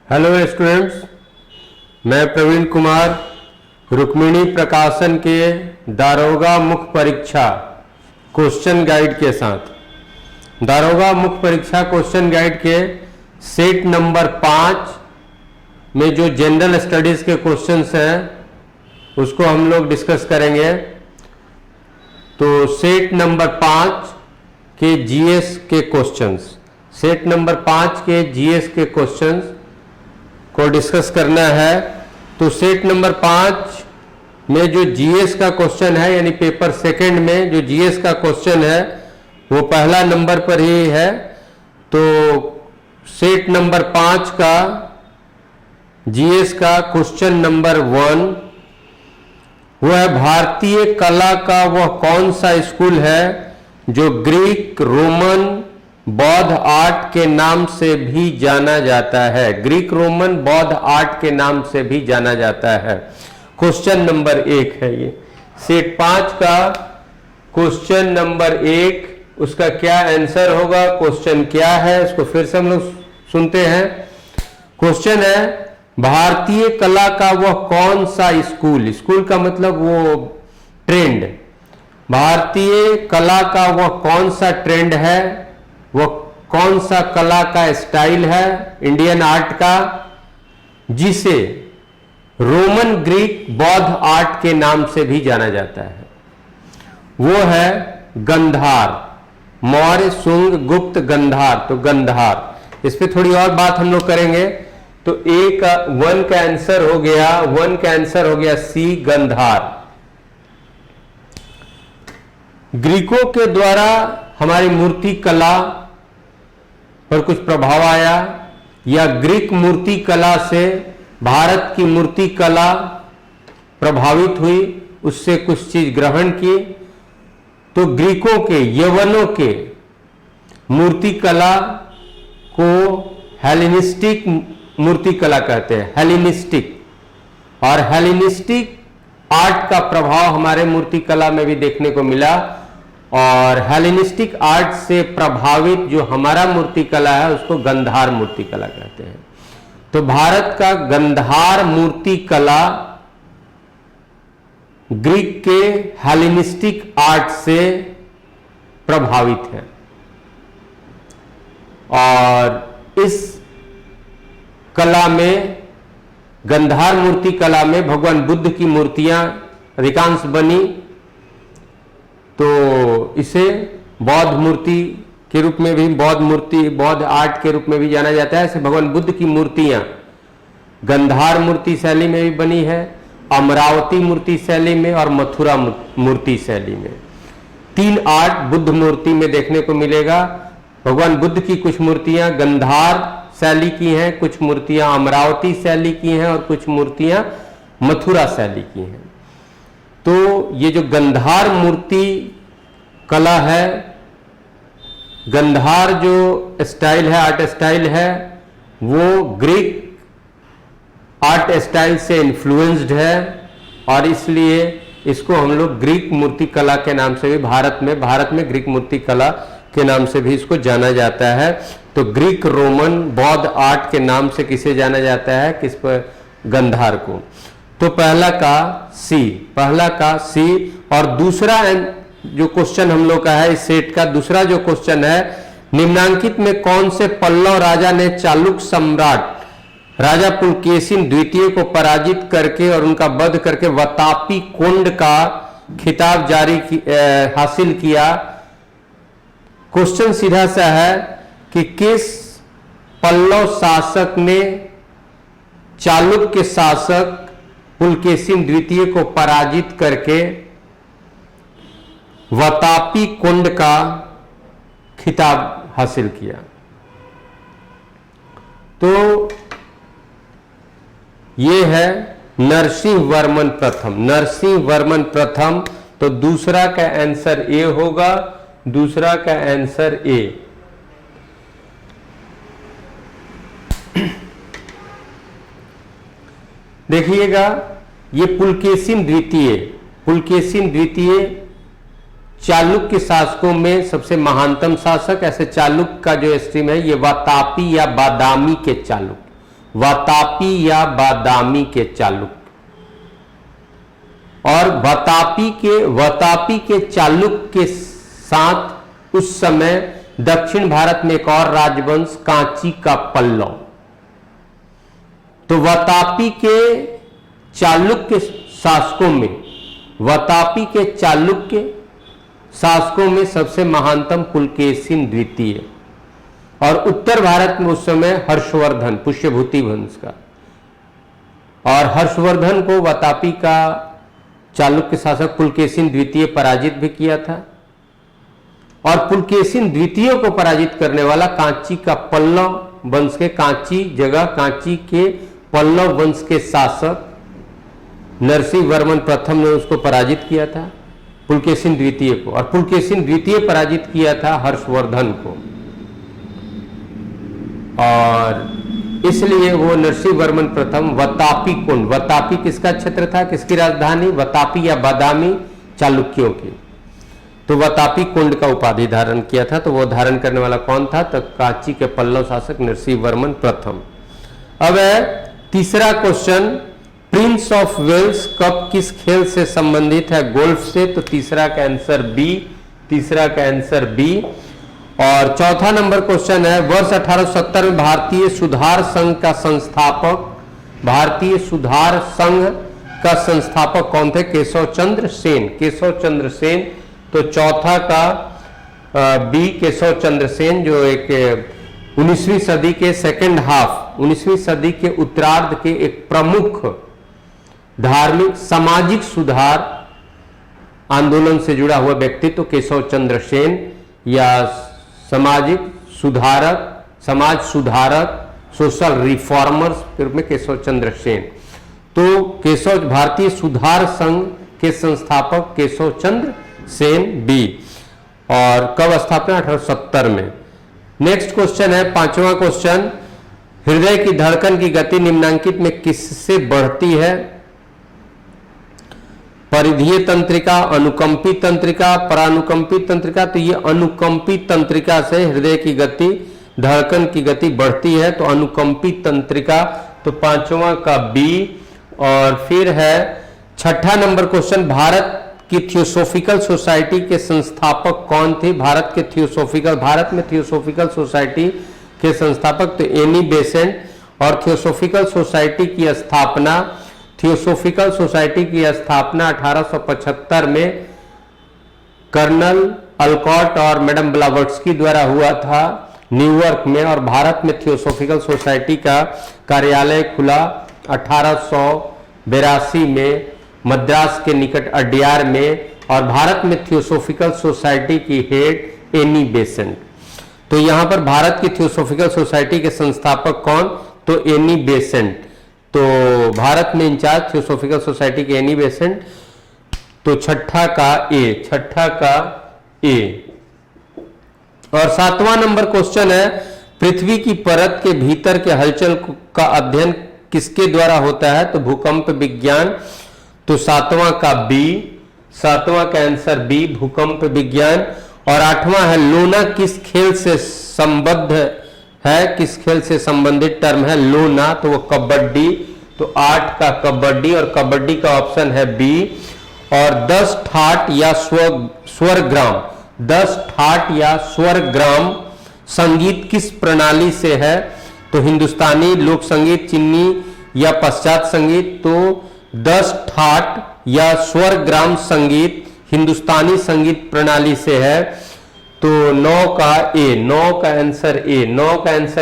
Hello students, मैं प्रवीण कुमार रुक्मिणी प्रकाशन के दारोगा मुख्य परीक्षा क्वेश्चन गाइड के साथ दारोगा मुख्य परीक्षा क्वेश्चन गाइड के सेट नंबर 5 में जो जनरल स्टडीज के क्वेश्चंस हैं उसको हम लोग डिस्कस करेंगे। तो सेट नंबर 5 के जीएस के क्वेश्चंस सेट नंबर 5 के जीएस के क्वेश्चंस को डिस्कस करना है। तो सेट नंबर 5 में जो जीएस का क्वेश्चन है यानी पेपर सेकंड में जो जीएस का क्वेश्चन है वो पहला नंबर पर ही है। तो सेट नंबर 5 का जीएस का क्वेश्चन नंबर 1 वो है, भारतीय कला का वह कौन सा स्कूल है जो ग्रीक, रोमन, बौद्ध आर्ट के नाम से भी जाना जाता है। ग्रीक, रोमन, बौद्ध आर्ट के नाम से भी जाना जाता है। क्वेश्चन नंबर 1 है ये सेट 5 का क्वेश्चन नंबर 1। उसका क्या आंसर होगा, क्वेश्चन क्या है, इसको फिर से हम लोग सुनते हैं। क्वेश्चन है, भारतीय कला का वह कौन सा स्कूल, स्कूल का मतलब वो ट्रेंड, भारतीय कला का वह कौन सा ट्रेंड है, वह कौन सा कला का स्टाइल है इंडियन आर्ट का जिसे रोमन, ग्रीक, बौद्ध आर्ट के नाम से भी जाना जाता है। वो है गंधार, मौर्य, शुंग, गुप्त, गंधार। तो गंधार, इस पे थोड़ी और बात हम लोग करेंगे। तो वन का आंसर हो गया, वन का आंसर हो गया सी, गंधार। ग्रीकों के द्वारा हमारी मूर्ति कला पर कुछ प्रभाव आया या ग्रीक मूर्ति कला से भारत की मूर्ति कला प्रभावित हुई, उससे कुछ चीज ग्रहण की। तो ग्रीकों के, यवनों के मूर्ति कला को हेलेनिस्टिक मूर्ति कला कहते हैं, हेलेनिस्टिक। और हेलेनिस्टिक आर्ट का प्रभाव हमारे मूर्ति कला में भी देखने को मिला। और हेलेनिस्टिक आर्ट से प्रभावित जो हमारा मूर्ति कला है उसको गंधार मूर्ति कला कहते हैं। तो भारत का गंधार मूर्ति कला ग्रीक के हेलेनिस्टिक आर्ट से प्रभावित है। और इस कला में, गंधार मूर्ति कला में भगवान बुद्ध की मूर्तियां अधिकांश बनी। तो इसे बौद्ध मूर्ति के रूप में भी, बौद्ध मूर्ति, बौद्ध आर्ट के रूप में भी जाना जाता है। ऐसे भगवान बुद्ध की मूर्तियां गंधार मूर्ति शैली में भी बनी है, अमरावती मूर्ति शैली में और मथुरा मूर्ति शैली में। 3 आर्ट बुद्ध मूर्ति में देखने को मिलेगा। भगवान बुद्ध की कुछ मूर्तियां गंधार शैली की हैं, कुछ मूर्तियां अमरावती शैली की हैं और कुछ मूर्तियां मथुरा शैली की हैं। तो ये जो गंधार मूर्ति कला है, गंधार जो स्टाइल है, आर्ट स्टाइल है, वो ग्रीक आर्ट स्टाइल से इन्फ्लुएंस्ड है। और इसलिए इसको हम लोग ग्रीक मूर्ति कला के नाम से भी भारत में ग्रीक मूर्ति कला के नाम से भी इसको जाना जाता है। तो ग्रीक, रोमन, बौद्ध आर्ट के नाम से किसे जाना जाता है, किस पर, गंधार को। तो पहला का सी। और दूसरा जो क्वेश्चन हम लोग का है इस सेट का, दूसरा जो क्वेश्चन है, निम्नांकित में कौन से पल्लव राजा ने चालुक्य सम्राट राजा पुलकेशिन द्वितीय को पराजित करके और उनका वध करके वतापी कोंड का खिताब हासिल किया। क्वेश्चन सीधा सा है कि किस पल्लव शासक ने चालुक्य शासक पुलकेशिन द्वितीय को पराजित करके वतापी कुंड का खिताब हासिल किया। तो ये है नरसिंह वर्मन प्रथम, नरसिंह वर्मन प्रथम। तो दूसरा का आंसर ए होगा, दूसरा का आंसर ए। देखिएगा, ये पुलकेशिन द्वितीय चालुक्य शासकों में सबसे महानतम शासक। ऐसे चालुक्य का जो स्ट्रीम है ये वातापी या बादामी के चालुक्य, वातापी या बादामी के चालुक्य। और वातापी के चालुक्य के साथ उस समय दक्षिण भारत में एक और राजवंश कांची का पल्लव। तो वातापी के चालुक्य शासकों में सबसे महानतम पुलकेशिन द्वितीय, और उत्तर भारत में उस समय हर्षवर्धन, पुष्यभूति वंश का। और हर्षवर्धन को वातापी का चालुक्य शासक पुलकेशिन द्वितीय पराजित भी किया था। और पुलकेशिन द्वितीय को पराजित करने वाला कांची का पल्लव वंश के कांची के पल्लव वंश के शासक नरसिंह वर्मन प्रथम ने उसको पराजित किया था, पुलकेशिन द्वितीय को। और पुलकेशिन द्वितीय पराजित किया था हर्षवर्धन को, और इसलिए वो नरसिंह वर्मन प्रथम वातापी कुंड, वातापी किसका क्षेत्र था, किसकी राजधानी, वातापी या बादामी चालुक्यों की, तो वातापी कुंड का उपाधि धारण किया था। तो वो धारण करने वाला कौन था, तो कांची के पल्लव शासक नरसिंह वर्मन प्रथम। अब है तीसरा question, Prince of Wales cup किस खेल से संबंधित है, गोल्फ से। तो तीसरा का आंसर बी। और चौथा नंबर क्वेश्चन है, वर्ष 1870 में भारतीय सुधार संघ का संस्थापक कौन थे, केशव चंद्र सेन। तो चौथा का बी केशव चंद्र सेन, जो एक 19वीं सदी के सेकेंड हाफ, 19वीं सदी के उत्तरार्ध के एक प्रमुख धार्मिक सामाजिक सुधार आंदोलन से जुड़ा हुआ व्यक्तित्व केशव चंद्र सेन, या समाज सुधारक सोशल रिफॉर्मर्स के रूप में केशव चंद्र सेन। तो भारतीय सुधार संघ के संस्थापक केशव चंद्र सेन बी। और कब स्थापना, 1870 में। नेक्स्ट क्वेश्चन है पांचवा क्वेश्चन, हृदय की धड़कन की गति निम्नांकित में किससे बढ़ती है, परिधीय तंत्रिका, अनुकंपी तंत्रिका, परानुकंपी तंत्रिका। तो ये अनुकंपी तंत्रिका से हृदय की गति, धड़कन की गति बढ़ती है, तो अनुकंपी तंत्रिका। तो पांचवा का बी। और फिर है छठा नंबर क्वेश्चन, भारत की थियोसोफिकल सोसाइटी के संस्थापक कौन थे, भारत में थियोसोफिकल सोसाइटी के संस्थापक तो एनी बेसेंट। और थियोसोफिकल सोसाइटी की स्थापना 1875 में कर्नल अल्कॉट और मैडम ब्लावर्ट्स्की द्वारा हुआ था न्यूयॉर्क में। और भारत में थियोसोफिकल सोसाइटी का कार्यालय खुला 1882 में मद्रास के निकट अड्यार में। और भारत में थियोसोफिकल सोसाइटी की हेड एनी बेसेंट। तो यहां पर भारत की थियोसोफिकल सोसाइटी के संस्थापक कौन, तो एनी बेसेंट। तो भारत में इंचार्ज थियोसोफिकल सोसाइटी के एनी बेसेंट। तो छठा का ए। और सातवां नंबर क्वेश्चन है, पृथ्वी की परत के भीतर के हलचल का अध्ययन किसके द्वारा होता है, तो भूकंप विज्ञान। तो सातवां का आंसर बी, भूकंप विज्ञान। और आठवां है, लोना किस खेल से संबद्ध है, किस खेल से संबंधित टर्म है लोना, तो वो कबड्डी। तो 8 का कबड्डी, और कबड्डी का ऑप्शन है बी। और 10 ठाट या स्वरग्राम संगीत किस प्रणाली से है, तो हिंदुस्तानी लोक संगीत, चिन्नी या पश्चात संगीत। तो 10 ठाट या स्वरग्राम संगीत हिंदुस्तानी संगीत प्रणाली से है। तो 9 का आंसर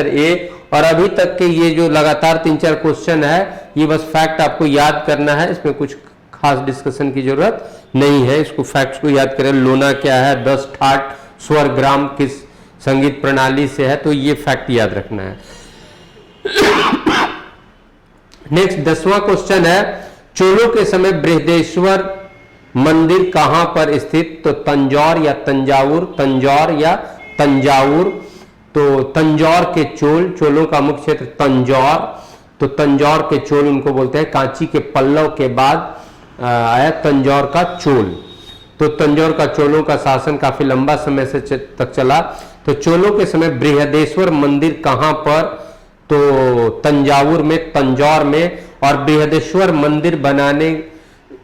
ए। और अभी तक के ये जो लगातार 3-4 क्वेश्चन है, ये बस फैक्ट आपको याद करना है, इसमें कुछ खास डिस्कशन की जरूरत नहीं है। इसको फैक्ट्स को याद करें, लोना क्या है, 10 ठाट स्वरग्राम किस संगीत प्रणाली से है, तो ये फैक्ट याद रखना है। नेक्स्ट 10वां क्वेश्चन है, चोलों के समय बृहदेश्वर मंदिर कहां पर स्थित, तो तंजौर या तंजावुर। तो तंजौर के चोलों का मुख्य क्षेत्र तंजौर। तो तंजौर के चोल उनको बोलते हैं, कांची के पल्लव के बाद आया तंजौर का चोल। तो तंजौर का चोलों का शासन काफी लंबा समय से तक चला। तो चोलों के समय बृहदेश्वर मंदिर कहां पर, तो तंजावुर में, तंजौर में। और बृहदेश्वर मंदिर बनाने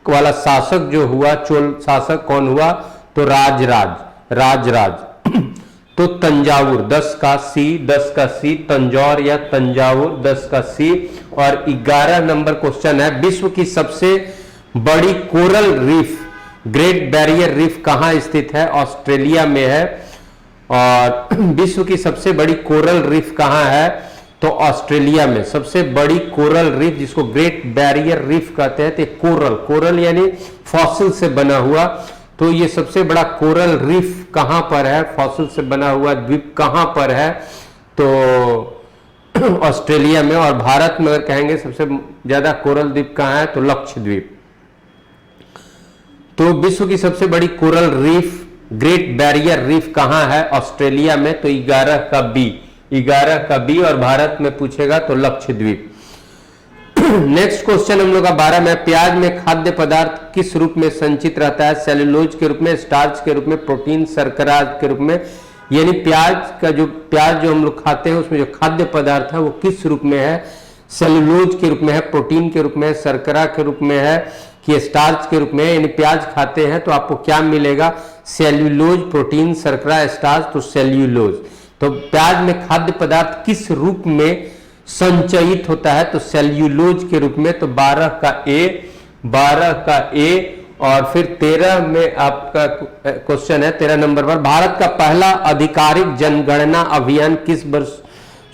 वाला शासक जो हुआ, चोल शासक कौन हुआ, तो राजराज। तो तंजावुर 10 का सी, तंजौर या तंजावुर 10 का सी। और 11 नंबर क्वेश्चन है, विश्व की सबसे बड़ी coral reef, great barrier reef कहां स्थित है? ऑस्ट्रेलिया में है। और विश्व की सबसे बड़ी कोरल रीफ कहां है? तो ऑस्ट्रेलिया में। सबसे बड़ी कोरल रीफ जिसको ग्रेट बैरियर रीफ कहते हैं, तो कोरल यानी फॉसिल से बना हुआ, तो ये सबसे बड़ा कोरल रीफ कहां पर है? फॉसिल से बना हुआ द्वीप कहां पर है? तो ऑस्ट्रेलिया में। और भारत में अगर कहेंगे सबसे ज्यादा कोरल द्वीप कहां है, तो लक्षद्वीप। तो विश्व की सबसे बड़ी coral reef, great barrier reef कहां है? ऑस्ट्रेलिया में। तो 11 का बी। और भारत में पूछेगा तो लक्षद्वीप। नेक्स्ट क्वेश्चन हम लोग का 12 में, प्याज में खाद्य पदार्थ किस रूप में संचित रहता है? सेलुलोज के रूप में, स्टार्च के रूप में, प्रोटीन, शर्करा के रूप में। यानी प्याज जो हम लोग खाते हैं उसमें जो खाद्य पदार्थ है वो किस रूप में है? सेलुलोज के रूप में है, प्रोटीन के रूप में है, शर्करा के रूप में है कि स्टार्च के रूप में है। यानी प्याज खाते हैं तो आपको क्या मिलेगा? सेल्यूलोज, प्रोटीन, शर्करा, स्टार्च, तो सेल्यूलोज। तो प्याज में खाद्य पदार्थ किस रूप में संचयित होता है? तो सेल्यूलोज के रूप में। तो 12 का ए। और फिर 13 में आपका क्वेश्चन है, 13 नंबर पर, भारत का पहला आधिकारिक जनगणना अभियान किस वर्ष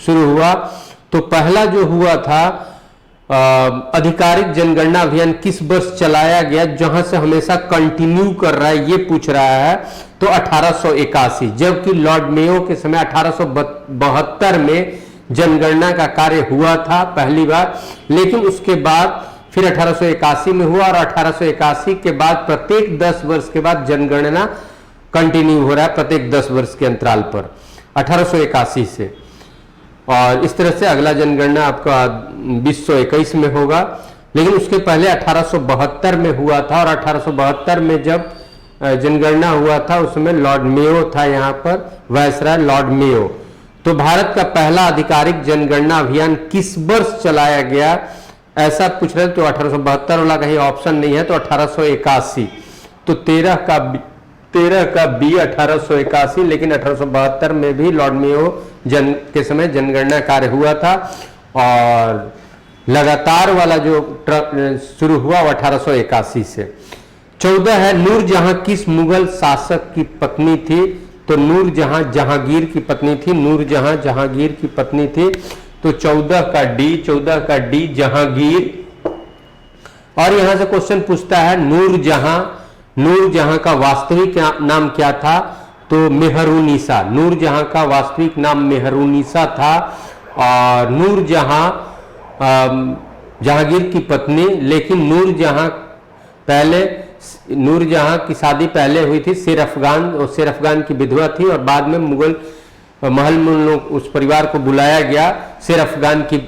शुरू हुआ? तो पहला जो हुआ था आधिकारिक जनगणना अभियान किस वर्ष चलाया गया, जहां से हमेशा कंटिन्यू कर रहा है, ये पूछ रहा है। तो 1881, जबकि लॉर्ड मेयो के समय 1872 में जनगणना का कार्य हुआ था पहली बार, लेकिन उसके बाद फिर 1881 में हुआ। और 1881 के बाद प्रत्येक 10 वर्ष के बाद जनगणना कंटिन्यू हो रहा है, प्रत्येक 10 वर्ष के अंतराल पर 1881 से। और इस तरह से अगला जनगणना आपका 2021 में होगा, लेकिन उसके पहले 1872 में हुआ था। और 1872 में जब जनगणना हुआ था उसमें लॉर्ड मेयो था, यहाँ पर वायसराय लॉर्ड मेयो। तो भारत का पहला आधिकारिक जनगणना अभियान किस वर्ष चलाया गया, ऐसा पूछ रहे। तो 1872 वाला कहीं ऑप्शन नहीं है, तो 1881। तो 13 का बी 1881, लेकिन 1872 में भी लॉर्ड मेयो के समय जनगणना कार्य हुआ था। और लगातार वाला जो शुरू हुआ वो 1881 से। 14 है, नूरजहां किस मुगल शासक की पत्नी थी? तो नूरजहां जहांगीर की पत्नी थी, नूरजहां जहांगीर की पत्नी थी। तो 14 का डी जहांगीर। और यहां से क्वेश्चन पूछता है, नूरजहां का वास्तविक नाम क्या था? तो मेहरुनिसा। नूरजहां का वास्तविक नाम मेहरुनिसा था। और नूरजहां जहांगीर की पत्नी, लेकिन नूरजहां की शादी पहले हुई थी शेर अफगान की विधवा थी। और बाद में मुगल महल में लोग उस परिवार को बुलाया गया शेर अफगान की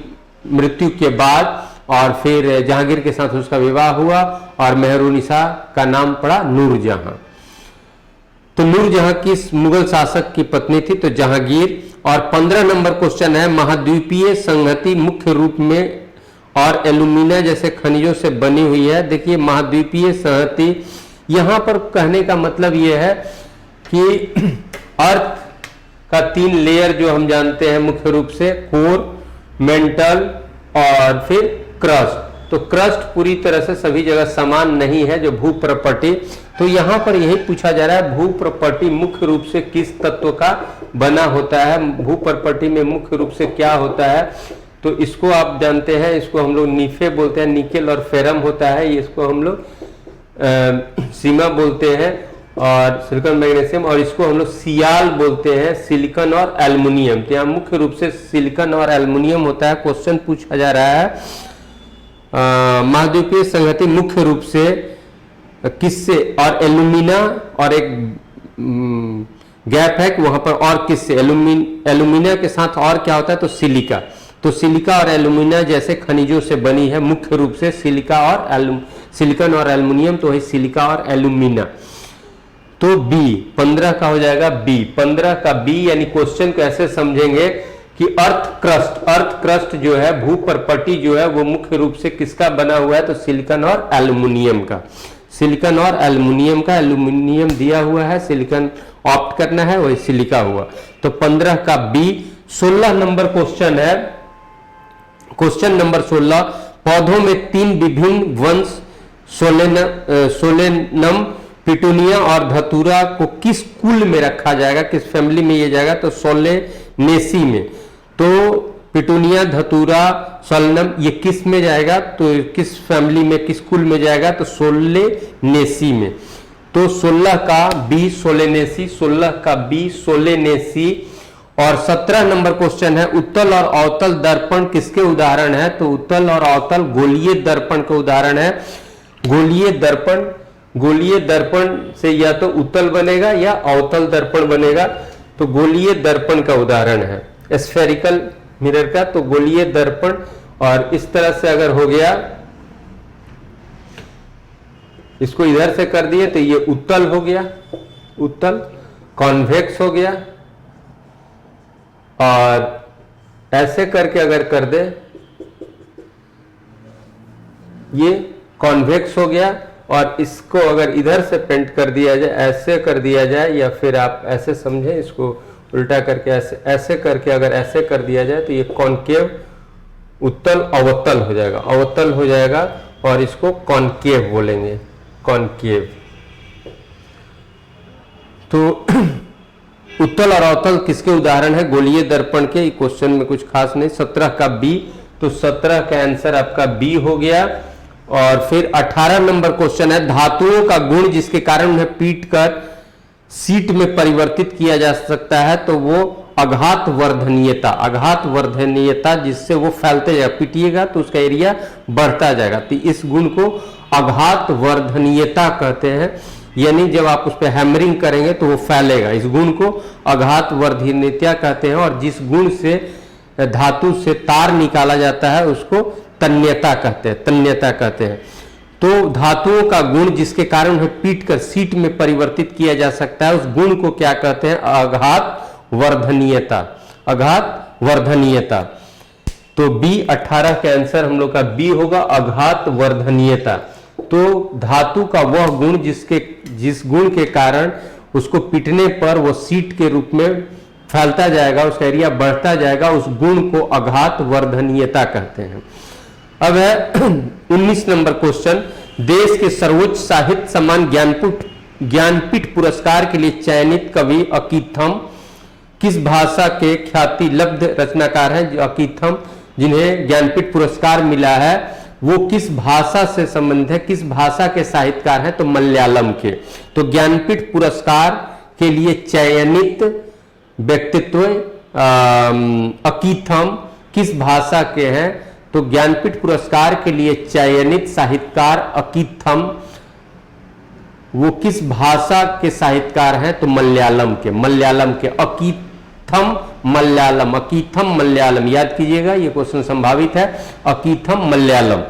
मृत्यु के बाद, और फिर जहांगीर के साथ उसका विवाह हुआ और मेहरुनिसा का नाम पड़ा नूरजहां। तो नूरजहां किस मुगल शासक की पत्नी थी? तो जहांगीर। और 15 नंबर क्वेश्चन है, महाद्वीपीय संहति मुख्य रूप में और एल्यूमिना जैसे खनिजों से बनी हुई है। देखिए महाद्वीपीय संहति, यहां पर कहने का मतलब यह है कि अर्थ का 3 लेयर जो हम जानते हैं मुख्य रूप से, कोर, मेंटल और फिर क्रस्ट। तो क्रस्ट पूरी तरह से सभी जगह समान नहीं है, जो भू प्रॉपर्टी। तो यहां पर यही पूछा जा रहा है, भू प्रॉपर्टी मुख्य रूप से किस तत्व का बना होता है? भू प्रॉपर्टी में मुख्य रूप से क्या होता है? तो इसको आप जानते हैं, इसको हम लोग नीफे बोलते हैं, निकेल और फेरम होता है, इसको हम लोग सीमा बोलते हैं, और सिलिकॉन मैग्नीशियम, और इसको हम लोग सियाल बोलते हैं, सिलिकॉन और एल्युमिनियम। तो यहाँ मुख्य रूप से सिलिकॉन और एल्युमिनियम होता है। क्वेश्चन पूछा जा रहा है, महाद्वीपीय संहति मुख्य रूप से किससे, और एल्यूमिना, और एक गैप है कि वहां पर और किससे, एल्यूमिना के साथ और क्या होता है? तो सिलिका। तो सिलिका और एल्यूमिना जैसे खनिजों से बनी है मुख्य रूप से, सिलिकॉन और एल्युमिनियम, तो वही सिलिका और एल्यूमिना। तो बी 15 का हो जाएगा, बी 15 का बी। यानी क्वेश्चन को ऐसे समझेंगे कि अर्थ क्रस्ट जो है, भू परपटी जो है, वो मुख्य रूप से किसका बना हुआ है? तो सिलिकॉन और एल्युमिनियम का। सिलिकॉन और एल्युमिनियम का, एल्युमिनियम दिया हुआ है, सिलिकॉन ऑप्ट करना है, वही सिलिका हुआ। तो 15 का बी। 16 नंबर क्वेश्चन है, क्वेश्चन नंबर 16, पौधों में 3 विभिन्न वंश सोलेनम, पिटूनिया और धतूरा को किस कुल में रखा जाएगा, किस फैमिली में ये जाएगा? तो सोलेनेसी में। तो पिटूनिया, धतूरा, सोलेनम ये किस में जाएगा? तो किस फैमिली में, किस कुल में जाएगा? तो सोलेनेसी में। तो 16 का बी सोलेनेसी, 16 का बी सोलेनेसी। और 17 नंबर क्वेश्चन है, उत्तल और अवतल दर्पण किसके उदाहरण है? तो उत्तल और अवतल गोलीय दर्पण का उदाहरण है। गोलीय दर्पण, गोलीय दर्पण से या तो उत्तल बनेगा या अवतल दर्पण बनेगा। तो गोलीय दर्पण का उदाहरण है स्फेरिकल मिरर का, तो गोलीय दर्पण। और इस तरह से अगर हो गया, इसको इधर से कर दिए तो ये उत्तल हो गया, उत्तल। कॉन्वेक्स हो गया, और ऐसे करके अगर कर दे, ये कॉन्वेक्स हो गया। और इसको अगर इधर से पेंट कर दिया जाए, ऐसे कर दिया जाए, या फिर आप ऐसे समझें, इसको उल्टा करके ऐसे ऐसे करके अगर ऐसे कर दिया जाए, तो ये कॉनकेव, उत्तल अवतल हो जाएगा, अवतल हो जाएगा। और इसको कॉनकेव बोलेंगे, कॉनकेव। तो उत्तल और अवतल किसके उदाहरण है? गोलीय दर्पण के। क्वेश्चन में कुछ खास नहीं। 17 का बी, तो 17 का आंसर आपका बी हो गया। और फिर 18 नंबर क्वेश्चन है, धातुओं का गुण जिसके कारण उन्हें पीट कर सीट में परिवर्तित किया जा सकता है, तो वो आघात वर्धनीयता, आघात वर्धनीयता, जिससे वो फैलते जाएगा, पीटिएगा तो उसका एरिया बढ़ता जाएगा। तो इस गुण को आघात वर्धनीयता कहते हैं, यानी जब आप उस पर हैमरिंग करेंगे तो वो फैलेगा। इस गुण को आघात वर्धनीयता कहते हैं। और जिस गुण से धातु से तार निकाला जाता है उसको तन्यता कहते हैं, तन्यता कहते हैं। तो धातुओं का गुण जिसके कारण उन्हें पीट कर सीट में परिवर्तित किया जा सकता है, उस गुण को क्या कहते हैं? आघात वर्धनीयता, आघात वर्धनीयता। तो बी 18 का आंसर हम लोग का बी होगा, आघात वर्धनीयता। तो धातु का वह गुण जिस गुण के कारण उसको पीटने पर वो सीट के रूप में फैलता जाएगा, उसका एरिया बढ़ता जाएगा, उस गुण को आघात वर्धनीयता कहते हैं। अब है 19 नंबर क्वेश्चन, देश के सर्वोच्च साहित्य सम्मान ज्ञानपीठ पुरस्कार के लिए चयनित कवि अकीथम किस भाषा के ख्याति लब्ध रचनाकार हैं? अकीथम, जिन्हें ज्ञानपीठ पुरस्कार मिला है, वो किस भाषा से संबंधित है, किस भाषा के साहित्यकार हैं? तो मलयालम के। तो ज्ञानपीठ पुरस्कार के लिए चयनित व्यक्तित्व अकीथम किस भाषा के हैं? तो ज्ञानपीठ पुरस्कार के लिए चयनित साहित्यकार अकीथम, वो किस भाषा के साहित्यकार हैं? तो मलयालम के, मलयालम के। अकीथम मलयालम, अकीथम मलयालम, याद कीजिएगा, ये क्वेश्चन संभावित है, अकीथम मलयालम।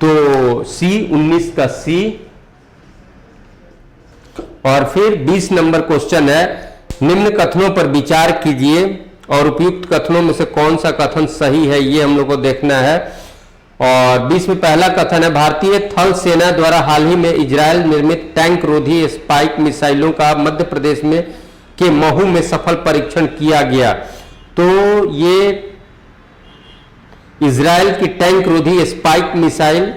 तो सी 19 का सी। और फिर 20 नंबर क्वेश्चन है, निम्न कथनों पर विचार कीजिए और उपयुक्त कथनों में से कौन सा कथन सही है, ये हम लोग को देखना है। और 20 में पहला कथन है, भारतीय थल सेना द्वारा हाल ही में इजरायल निर्मित टैंक रोधी स्पाइक मिसाइलों का मध्य प्रदेश में के महू में सफल परीक्षण किया गया। तो ये इजरायल की टैंक रोधी स्पाइक मिसाइल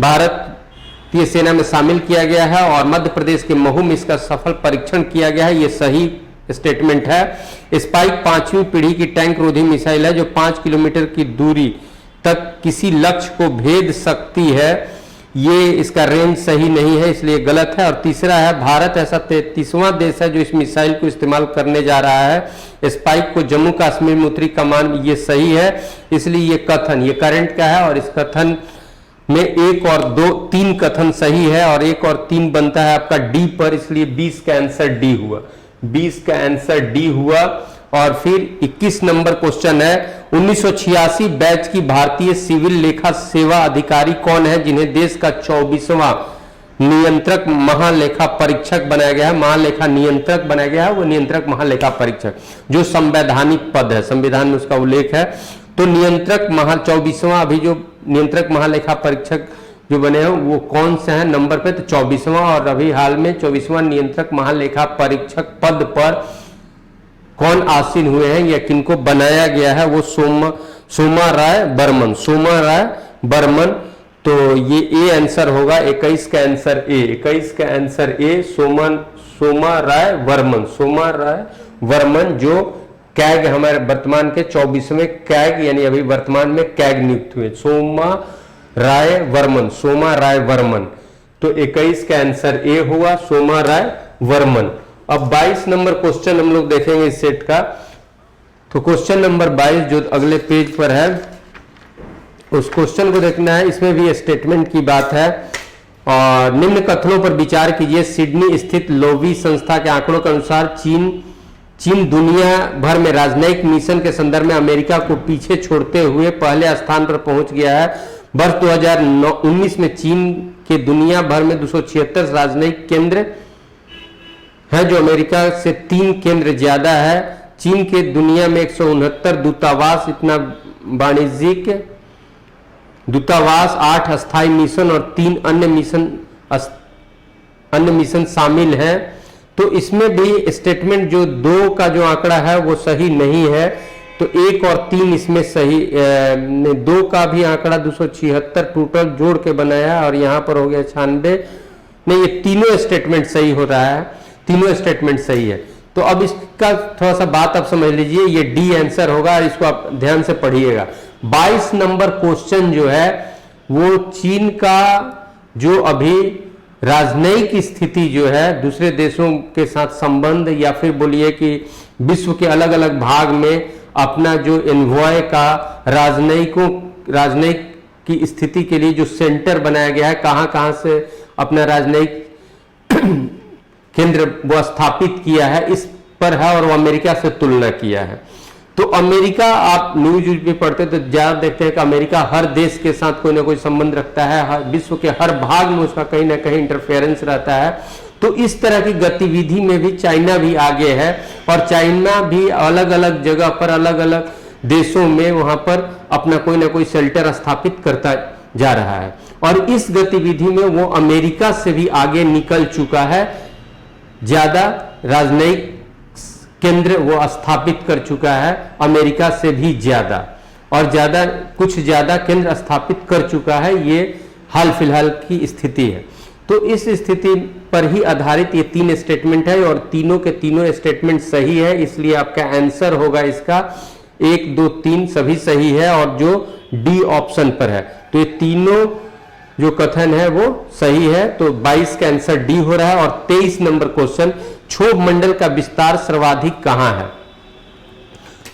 भारतीय सेना में शामिल किया गया है और मध्य प्रदेश के महू में इसका सफल परीक्षण किया गया है, ये सही स्टेटमेंट है। स्पाइक 5वीं पीढ़ी की टैंक रोधी मिसाइल है जो 5 किलोमीटर की दूरी तक किसी लक्ष्य को भेद सकती है। ये इसका रेंज सही नहीं है, इसलिए गलत है। और तीसरा है, भारत ऐसा 33वां देश है जो इस मिसाइल को इस्तेमाल करने जा रहा है। स्पाइक को जम्मू कश्मीर में उत्तरी कमान, ये सही है, इसलिए ये कथन, ये करंट का है और इस कथन में 1 और 2 3 कथन सही है और 1 और 3 बनता है आपका डी पर, इसलिए 20 का आंसर डी हुआ, 20 का आंसर डी हुआ। और फिर 21 नंबर क्वेश्चन है, 1986 बैच की भारतीय सिविल लेखा सेवा अधिकारी कौन है जिन्हें देश का 24वां नियंत्रक महालेखा परीक्षक बनाया गया है, महालेखा नियंत्रक बनाया गया है, वो नियंत्रक महालेखा परीक्षक जो संवैधानिक पद है, संविधान में उसका उल्लेख है। तो नियंत्रक 24वां अभी जो नियंत्रक महालेखा परीक्षक जो बने हैं वो कौन से हैं नंबर पे, तो 24वां, और अभी हाल में 24वां नियंत्रक महालेखा परीक्षक पद पर कौन आसीन हुए हैं या किनको बनाया गया है, वो सोमा राय बर्मन। तो ये ए आंसर होगा, 21 का आंसर ए, 21 का आंसर ए, सोमा राय वर्मन जो कैग हमारे वर्तमान के 24वें कैग यानी अभी वर्तमान में कैग नियुक्त हुए, सोमा राय वर्मन। तो 21 का आंसर ए हुआ, सोमा राय वर्मन। अब 22 नंबर क्वेश्चन हम लोग देखेंगे इस सेट का। तो क्वेश्चन नंबर 22 जो अगले पेज पर है उस क्वेश्चन को देखना है। इसमें भी स्टेटमेंट की बात है और निम्न कथनों पर विचार कीजिए। सिडनी स्थित लोवी संस्था के आंकड़ों के अनुसार चीन दुनिया भर में राजनयिक मिशन के संदर्भ में अमेरिका को पीछे छोड़ते हुए पहले स्थान पर पहुंच गया है। वर्ष 2019 में चीन के दुनिया भर में 276 राजनयिक केंद्र है, जो अमेरिका से 3 केंद्र ज्यादा है। चीन के दुनिया में 169 दूतावास, इतना वाणिज्यिक दूतावास, 8 अस्थायी मिशन और 3 अन्य मिशन शामिल हैं। तो इसमें भी स्टेटमेंट जो 2 का जो आंकड़ा है वो सही नहीं है, तो 1 और 3 इसमें सही। 2 का भी आंकड़ा 276 टोटल जोड़ के बनाया और यहां पर हो गया 96। नहीं, ये तीनों स्टेटमेंट सही हो रहा है, तीनों स्टेटमेंट सही है। तो अब इसका थोड़ा सा बात आप समझ लीजिए, ये डी आंसर होगा, इसको आप ध्यान से पढ़िएगा। 22 नंबर क्वेश्चन जो है वो चीन का जो अभी राजनयिक स्थिति जो है, दूसरे देशों के साथ संबंध, या फिर बोलिए कि विश्व के अलग अलग भाग में अपना जो एनवॉय का राजनयिक की स्थिति के लिए जो सेंटर बनाया गया है, कहां कहां से अपना राजनयिक केंद्र वो स्थापित किया है, इस पर है और वो अमेरिका से तुलना किया है। तो अमेरिका, आप न्यूज भी पढ़ते तो ज्यादा देखते हैं कि अमेरिका हर देश के साथ कोई ना कोई संबंध रखता है, विश्व के हर भाग में उसका कहीं ना कहीं इंटरफेरेंस रहता है। तो इस तरह की गतिविधि में भी चाइना भी आगे है और चाइना भी अलग अलग जगह पर, अलग अलग देशों में वहां पर अपना कोई ना कोई शेल्टर स्थापित करता जा रहा है। और इस गतिविधि में वो अमेरिका से भी आगे निकल चुका है, ज्यादा राजनयिक केंद्र वो स्थापित कर चुका है अमेरिका से भी ज्यादा, और कुछ ज्यादा केंद्र स्थापित कर चुका है। ये हाल फिलहाल की स्थिति है। तो इस स्थिति पर ही आधारित ये 3 स्टेटमेंट है और तीनों के तीनों स्टेटमेंट सही है, इसलिए आपका आंसर होगा इसका 1, 2, 3 सभी सही है और जो डी ऑप्शन पर है। तो ये तीनों जो कथन है वो सही है। तो 22 का आंसर डी हो रहा है। और 23 नंबर क्वेश्चन, क्षोभ मंडल का विस्तार सर्वाधिक कहां है?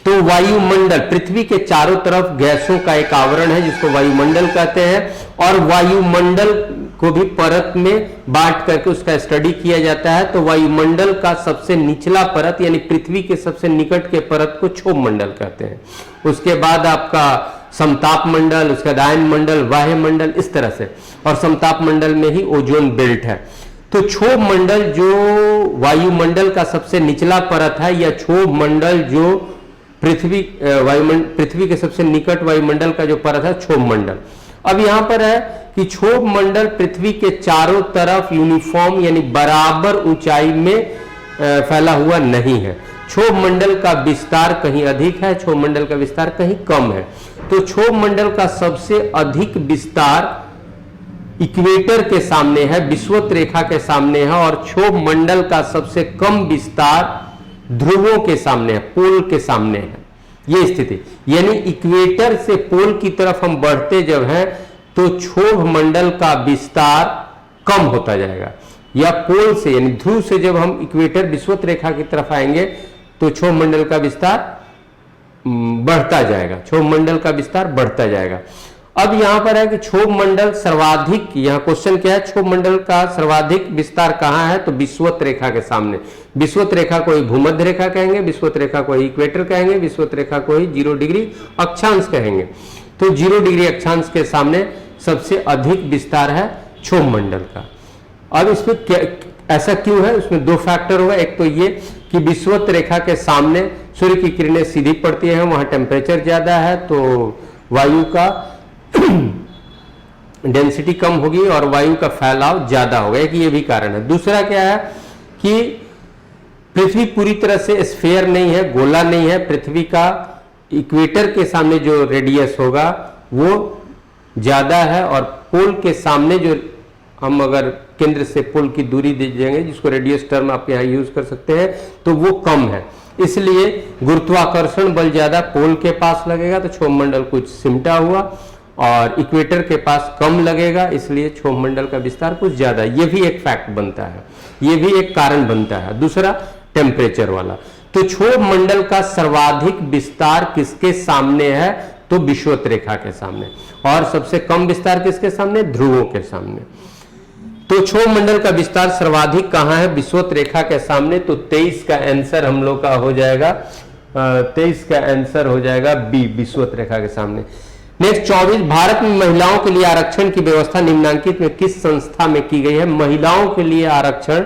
तो वायुमंडल, पृथ्वी के चारों तरफ गैसों का एक आवरण है जिसको वायुमंडल कहते हैं, और वायुमंडल को भी परत में बांट करके उसका स्टडी किया जाता है। तो वायुमंडल का सबसे निचला परत यानी पृथ्वी के सबसे निकट के परत को क्षोभ मंडल कहते हैं। उसके बाद आपका समताप मंडल, उसके बाद आयन मंडल, वाह्य मंडल, इस तरह से, और समताप मंडल में ही ओजोन बेल्ट है। तो क्षोभ मंडल जो वायुमंडल का सबसे निचला परत है, या क्षोभ मंडल जो पृथ्वी के सबसे निकट वायुमंडल का जो परत है, क्षोभ मंडल। अब यहां पर है कि क्षोभ मंडल पृथ्वी के चारों तरफ यूनिफॉर्म यानी बराबर ऊंचाई में फैला हुआ नहीं है। क्षोभ मंडल का विस्तार कहीं अधिक है, क्षोभ मंडल का विस्तार कहीं कम है। तो क्षोभ मंडल का सबसे अधिक विस्तार इक्वेटर के सामने है, विषुवत रेखा के सामने है, और क्षोभ मंडल का सबसे कम विस्तार ध्रुवों के सामने है, पोल के सामने है। ये स्थिति यानी इक्वेटर से पोल की तरफ हम बढ़ते जब हैं तो क्षोभ मंडल का विस्तार कम होता जाएगा, या पोल से यानी ध्रुव से जब हम इक्वेटर विषुवत रेखा की तरफ आएंगे तो क्षोभ मंडल का विस्तार बढ़ता जाएगा, क्षोभ मंडल का विस्तार बढ़ता जाएगा। अब यहां पर है कि क्षोभ मंडल सर्वाधिक, यहां क्वेश्चन क्या है, क्षोभ मंडल का सर्वाधिक विस्तार कहां है? तो विषुवत रेखा के सामने। विषुवत रेखा को ही भूमध्य रेखा कहेंगे, विषुवत रेखा को ही इक्वेटर कहेंगे, विषुवत रेखा को ही 0 डिग्री अक्षांश कहेंगे। तो 0 डिग्री अक्षांश के सामने सबसे अधिक विस्तार है क्षोभ मंडल का। अब इसमें ऐसा क्यों है, उसमें दो फैक्टर होगा। एक तो ये कि विषुवत रेखा के सामने सूर्य की किरणें सीधी पड़ती हैं, वहां टेम्परेचर ज्यादा है तो वायु का डेंसिटी कम होगी और वायु का फैलाव ज्यादा होगा, एक ये भी कारण है। दूसरा क्या है कि पृथ्वी पूरी तरह से स्फीयर नहीं है, गोला नहीं है। पृथ्वी का इक्वेटर के सामने जो रेडियस होगा वो ज्यादा है और पोल के सामने जो हम अगर केंद्र से पोल की दूरी दे देंगे, जिसको रेडियस टर्म आप यहाँ यूज कर सकते हैं, तो वो कम है। इसलिए गुरुत्वाकर्षण बल ज्यादा पोल के पास लगेगा तो क्षोभमंडल कुछ सिमटा हुआ, और इक्वेटर के पास कम लगेगा, इसलिए क्षोभमंडल का विस्तार कुछ ज्यादा। ये भी एक फैक्ट बनता है, ये भी एक कारण बनता है। दूसरा टेम्परेचर वाला, तो क्षोभमंडल का सर्वाधिक विस्तार किसके सामने है, तो विषुवत रेखा के सामने, और सबसे कम विस्तार किसके सामने, ध्रुवों के सामने। तो क्षोभमंडल का विस्तार सर्वाधिक कहां है, विषुवत रेखा के सामने। तो 23 का आंसर हम लोग का हो जाएगा, 23 का आंसर हो जाएगा बी, विषुवत रेखा के सामने। नेक्स्ट 24, भारत में महिलाओं के लिए आरक्षण की व्यवस्था निम्नलिखित में किस संस्था में की गई है। महिलाओं के लिए आरक्षण,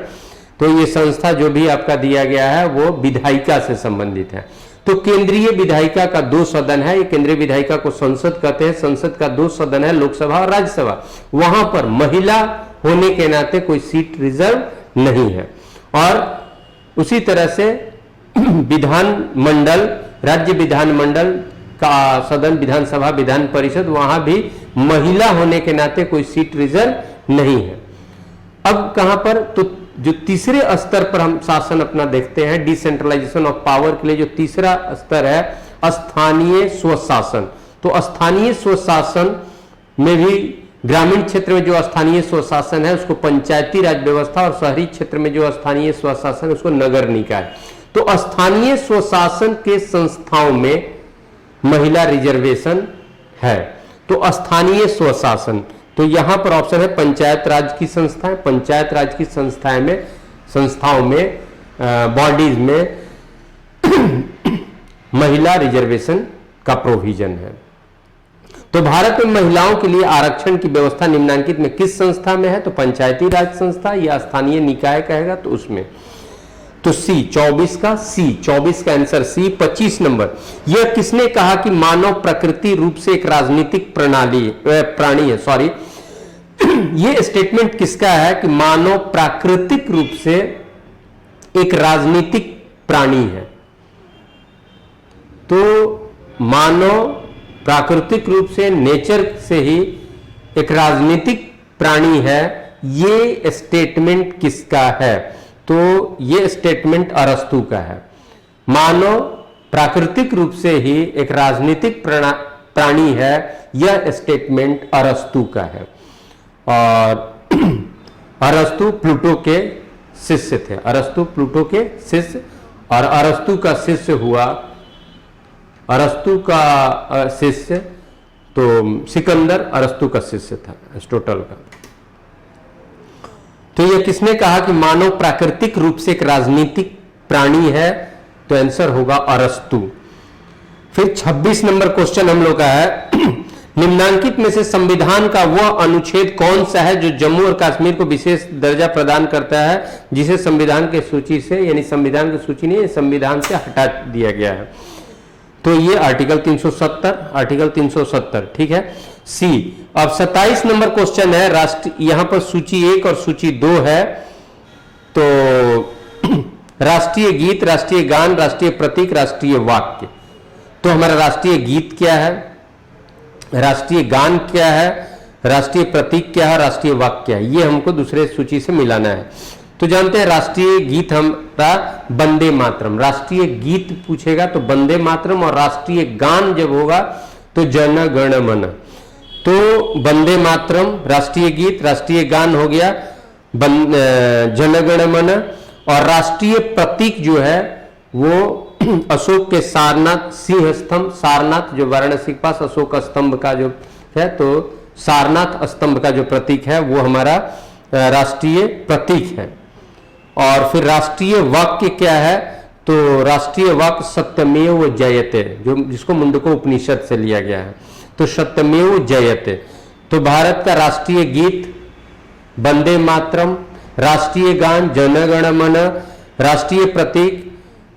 तो ये संस्था जो भी आपका दिया गया है वो विधायिका से संबंधित है। तो केंद्रीय विधायिका का 2 सदन है, ये केंद्रीय विधायिका को संसद कहते हैं। संसद का 2 सदन है, लोकसभा और राज्यसभा। वहां पर महिला होने के नाते कोई सीट रिजर्व नहीं है। और उसी तरह से विधानमंडल, राज्य विधानमंडल का सदन, विधानसभा, विधान परिषद, वहां भी महिला होने के नाते कोई सीट रिजर्व नहीं है। अब कहां पर, तो जो तीसरे स्तर पर हम शासन अपना देखते हैं, डिसेंट्रलाइजेशन ऑफ पावर के लिए जो तीसरा स्तर है स्थानीय स्वशासन। तो स्थानीय स्वशासन में भी ग्रामीण क्षेत्र में जो स्थानीय स्वशासन है उसको पंचायती राज व्यवस्था, और शहरी क्षेत्र में जो स्थानीय स्वशासन है उसको नगर निकाय। तो स्थानीय स्वशासन के संस्थाओं में महिला रिजर्वेशन है। तो स्थानीय स्वशासन, तो यहां पर ऑप्शन है पंचायत राज की संस्थाएं। पंचायत राज की संस्थाओं में बॉडीज में महिला रिजर्वेशन का प्रोविजन है। तो भारत में महिलाओं के लिए आरक्षण की व्यवस्था निम्नलिखित में किस संस्था में है, तो पंचायती राज संस्था या स्थानीय निकाय कहेगा तो उसमें। तो सी 24 का सी, 24 का आंसर सी। 25 नंबर, यह किसने कहा कि मानव प्रकृति रूप से एक राजनीतिक प्राणी है, सॉरी यह स्टेटमेंट किसका है कि मानव प्राकृतिक रूप से एक राजनीतिक प्राणी है। तो मानव प्राकृतिक रूप से, नेचर से ही एक राजनीतिक प्राणी है, ये स्टेटमेंट किसका है, तो ये स्टेटमेंट अरस्तु का है। मानव प्राकृतिक रूप से ही एक राजनीतिक प्राणी है, यह स्टेटमेंट अरस्तु का है। और अरस्तु प्लूटो के शिष्य थे, अरस्तु प्लूटो के शिष्य, और अरस्तु का शिष्य हुआ, अरस्तु का शिष्य तो सिकंदर अरस्तु का शिष्य था एरिस्टोटल का। तो यह किसने कहा कि मानव प्राकृतिक रूप से एक राजनीतिक प्राणी है, तो आंसर होगा अरस्तु। फिर 26 नंबर क्वेश्चन हम लोग का है, निम्नांकित में से संविधान का वह अनुच्छेद कौन सा है जो जम्मू और कश्मीर को विशेष दर्जा प्रदान करता है, जिसे संविधान के सूची से, यानी संविधान की सूची नहीं, संविधान से हटा दिया गया है। तो ये आर्टिकल 370, आर्टिकल 370, ठीक है। सी। अब 27 नंबर क्वेश्चन है, यहां पर सूची 1 और सूची 2 है। तो राष्ट्रीय गीत, राष्ट्रीय गान, राष्ट्रीय प्रतीक, राष्ट्रीय वाक्य। तो हमारा राष्ट्रीय गीत क्या है, राष्ट्रीय गान क्या है, राष्ट्रीय प्रतीक क्या है, राष्ट्रीय वाक्य क्या है, ये हमको दूसरे सूची से मिलाना है। तो जानते हैं राष्ट्रीय गीत हमारा वंदे मातरम, राष्ट्रीय गीत पूछेगा तो वंदे मातरम, और राष्ट्रीय गान जब होगा तो जन गण मन। तो वंदे मातरम राष्ट्रीय गीत, राष्ट्रीय गान हो गया जन गण मन, और राष्ट्रीय प्रतीक जो है वो अशोक के सारनाथ सिंह स्तंभ, सारनाथ जो वाराणसी के पास अशोक स्तंभ का जो है, तो सारनाथ स्तंभ का जो प्रतीक है वो हमारा राष्ट्रीय प्रतीक है। और फिर राष्ट्रीय वाक्य क्या है, तो राष्ट्रीय वाक्य सत्यमेव जयते, जो जिसको मुंडको उपनिषद से लिया गया है। तो सत्यमेव जयते। तो भारत का राष्ट्रीय गीत वंदे मातरम, राष्ट्रीय गान जन गण मन, राष्ट्रीय प्रतीक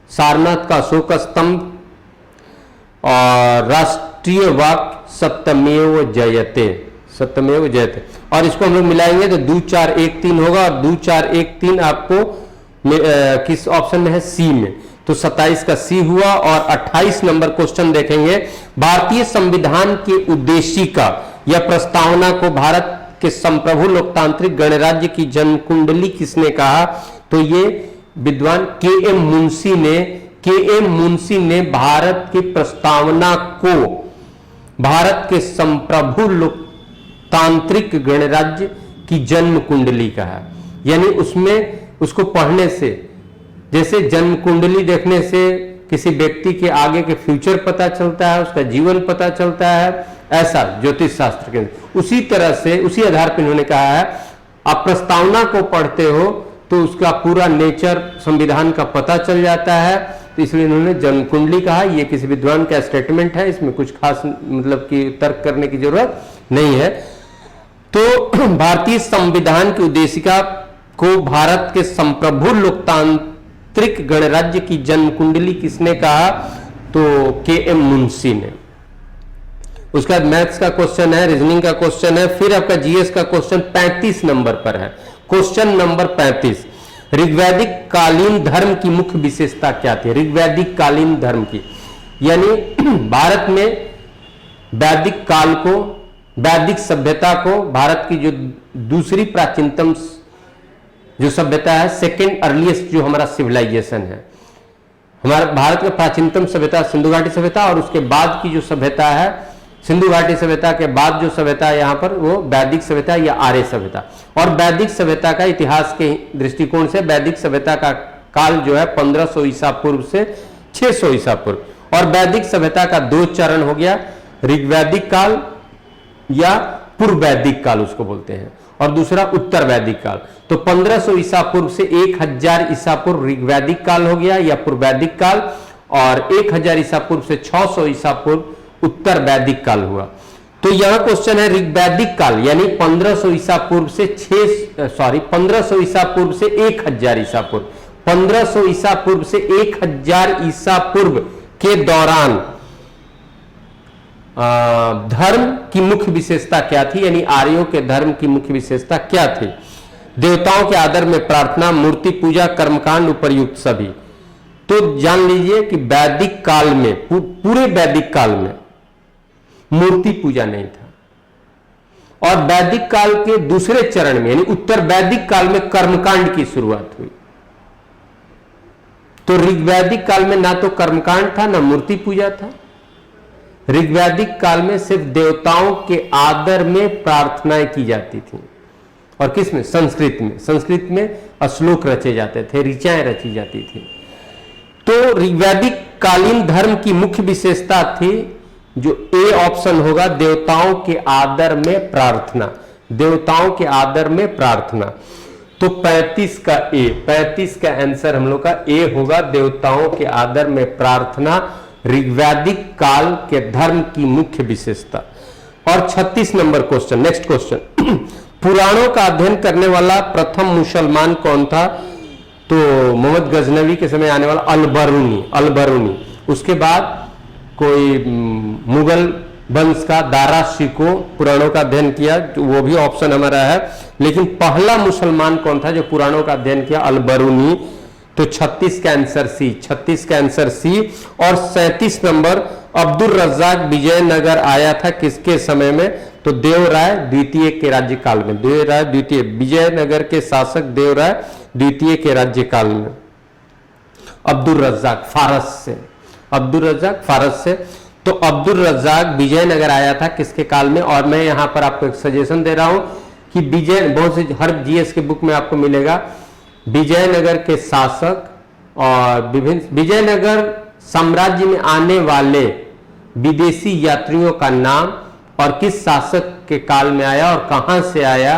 सारनाथ का अशोक स्तंभ, और राष्ट्रीय वाक्य सत्यमेव जयते, सत्यमेव जयते। और इसको हम लोग मिलाएंगे तो 2 4 1 3 होगा, और 2 4 1 3 आपको किस ऑप्शन में है? सी में। तो 27 का सी हुआ। और 28 नंबर क्वेश्चन देखेंगे, भारतीय संविधान के उद्देशिका या प्रस्तावना को भारत के संप्रभु लोकतांत्रिक गणराज्य की जन्म कुंडली किसने कहा? तो ये विद्वान के एम मुंशी ने भारत की प्रस्तावना को भारत के संप्रभु लोकतांत्रिक गणराज्य की जन्म कुंडली कहा। यानी उसमें उसको पढ़ने से, जैसे जन्म कुंडली देखने से किसी व्यक्ति के आगे के फ्यूचर पता चलता है, उसका जीवन पता चलता है, ऐसा ज्योतिष शास्त्र के उसी तरह से उसी आधार पर इन्होंने कहा है आप प्रस्तावना को पढ़ते हो तो उसका पूरा नेचर संविधान का पता चल जाता है। तो इसलिए इन्होंने जन्म कुंडली कहा। ये किसी विद्वान का स्टेटमेंट है, इसमें कुछ खास मतलब कि तर्क करने की जरूरत नहीं है। तो भारतीय संविधान की उद्देशिका को भारत के संप्रभु लोकतांत्रिक गणराज्य की जन्म कुंडली किसने कहा? तो के एम मुंशी ने। उसके बाद मैथ्स का क्वेश्चन है, रीजनिंग का क्वेश्चन है, फिर आपका जीएस का क्वेश्चन 35 नंबर पर है। क्वेश्चन नंबर 35, ऋग्वैदिक कालीन धर्म की मुख्य विशेषता क्या थी? ऋग्वैदिक कालीन धर्म की, यानी भारत में वैदिक काल को, वैदिक सभ्यता को, भारत की जो दूसरी प्राचीनतम जो सभ्यता है, सेकेंड अर्लीस्ट जो हमारा सिविलाइजेशन है, हमारा भारत का प्राचीनतम सभ्यता सिंधु घाटी सभ्यता, और उसके बाद की जो सभ्यता है सिंधु घाटी सभ्यता के बाद जो सभ्यता है यहां पर वो वैदिक सभ्यता या आर्य सभ्यता। और वैदिक सभ्यता का इतिहास के दृष्टिकोण से वैदिक सभ्यता का काल जो है 1500 ईसा पूर्व से 600 ईसा पूर्व। और वैदिक सभ्यता का 2 चरण हो गया, ऋग्वैदिक काल या पूर्व वैदिक काल उसको बोलते हैं, और दूसरा उत्तर वैदिक काल। तो 1500 ईसा पूर्व से 1000 ईसा पूर्व ऋग्वैदिक काल हो गया या पूर्व वैदिक काल, और 1000 ईसा पूर्व से 600 ईसा पूर्व उत्तर वैदिक काल हुआ। तो यह क्वेश्चन है ऋग्वैदिक काल यानी 1500 ईसा पूर्व से 1500 ईसा पूर्व से 1000 ईसा पूर्व, 1500 ईसा पूर्व से 1000 ईसा पूर्व के दौरान धर्म की मुख्य विशेषता क्या थी? यानी आर्यों के धर्म की मुख्य विशेषता क्या थी? देवताओं के आदर में प्रार्थना, मूर्ति पूजा, कर्मकांड, उपर्युक्त सभी। तो जान लीजिए कि वैदिक काल में, पूरे वैदिक काल में मूर्ति पूजा नहीं था, और वैदिक काल के दूसरे चरण में यानी उत्तर वैदिक काल में कर्मकांड की शुरुआत हुई। तो ऋग्वैदिक काल में ना तो कर्मकांड था ना मूर्ति पूजा था। ऋग्वैदिक काल में सिर्फ देवताओं के आदर में प्रार्थनाएं की जाती थी। और किसमें? संस्कृत में। संस्कृत में श्लोक रचे जाते थे, ऋचाएं रची जाती थी। तो ऋग्वैदिक कालीन धर्म की मुख्य विशेषता थी जो ए ऑप्शन होगा, देवताओं के आदर में प्रार्थना। देवताओं के आदर में प्रार्थना। तो 35 का ए, 35 का आंसर हम लोग का ए होगा, देवताओं के आदर में प्रार्थना ऋग्वैदिक काल के धर्म की मुख्य विशेषता। और 36 नंबर क्वेश्चन, नेक्स्ट क्वेश्चन, पुराणों का अध्ययन करने वाला प्रथम मुसलमान कौन था? तो मोहम्मद गजनवी के समय आने वाला अल-बरूनी। उसके बाद कोई मुगल वंश का दारा शिको पुराणों का अध्ययन किया, तो वो भी ऑप्शन हमारा है। लेकिन पहला मुसलमान कौन था जो पुराणों का अध्ययन किया? अल-बरूनी। तो 36 का आंसर सी, 36 का आंसर सी। और 37 नंबर, अब्दुल रज्जाक विजयनगर आया था किसके समय में? तो देवराय द्वितीय के राज्यकाल में। देवराय द्वितीय, विजयनगर के शासक देवराय द्वितीय के राज्यकाल में। अब्दुल रज्जाक फारस से, अब्दुल रज्जाक फारस से। तो अब्दुल रज्जाक विजयनगर आया था किसके काल में? और मैं यहां पर आपको एक सजेशन दे रहा हूं कि विजय, बहुत से हर जीएस के बुक में आपको मिलेगा विजयनगर के शासक और विभिन्न विजयनगर साम्राज्य में आने वाले विदेशी यात्रियों का नाम और किस शासक के काल में आया और कहां से आया,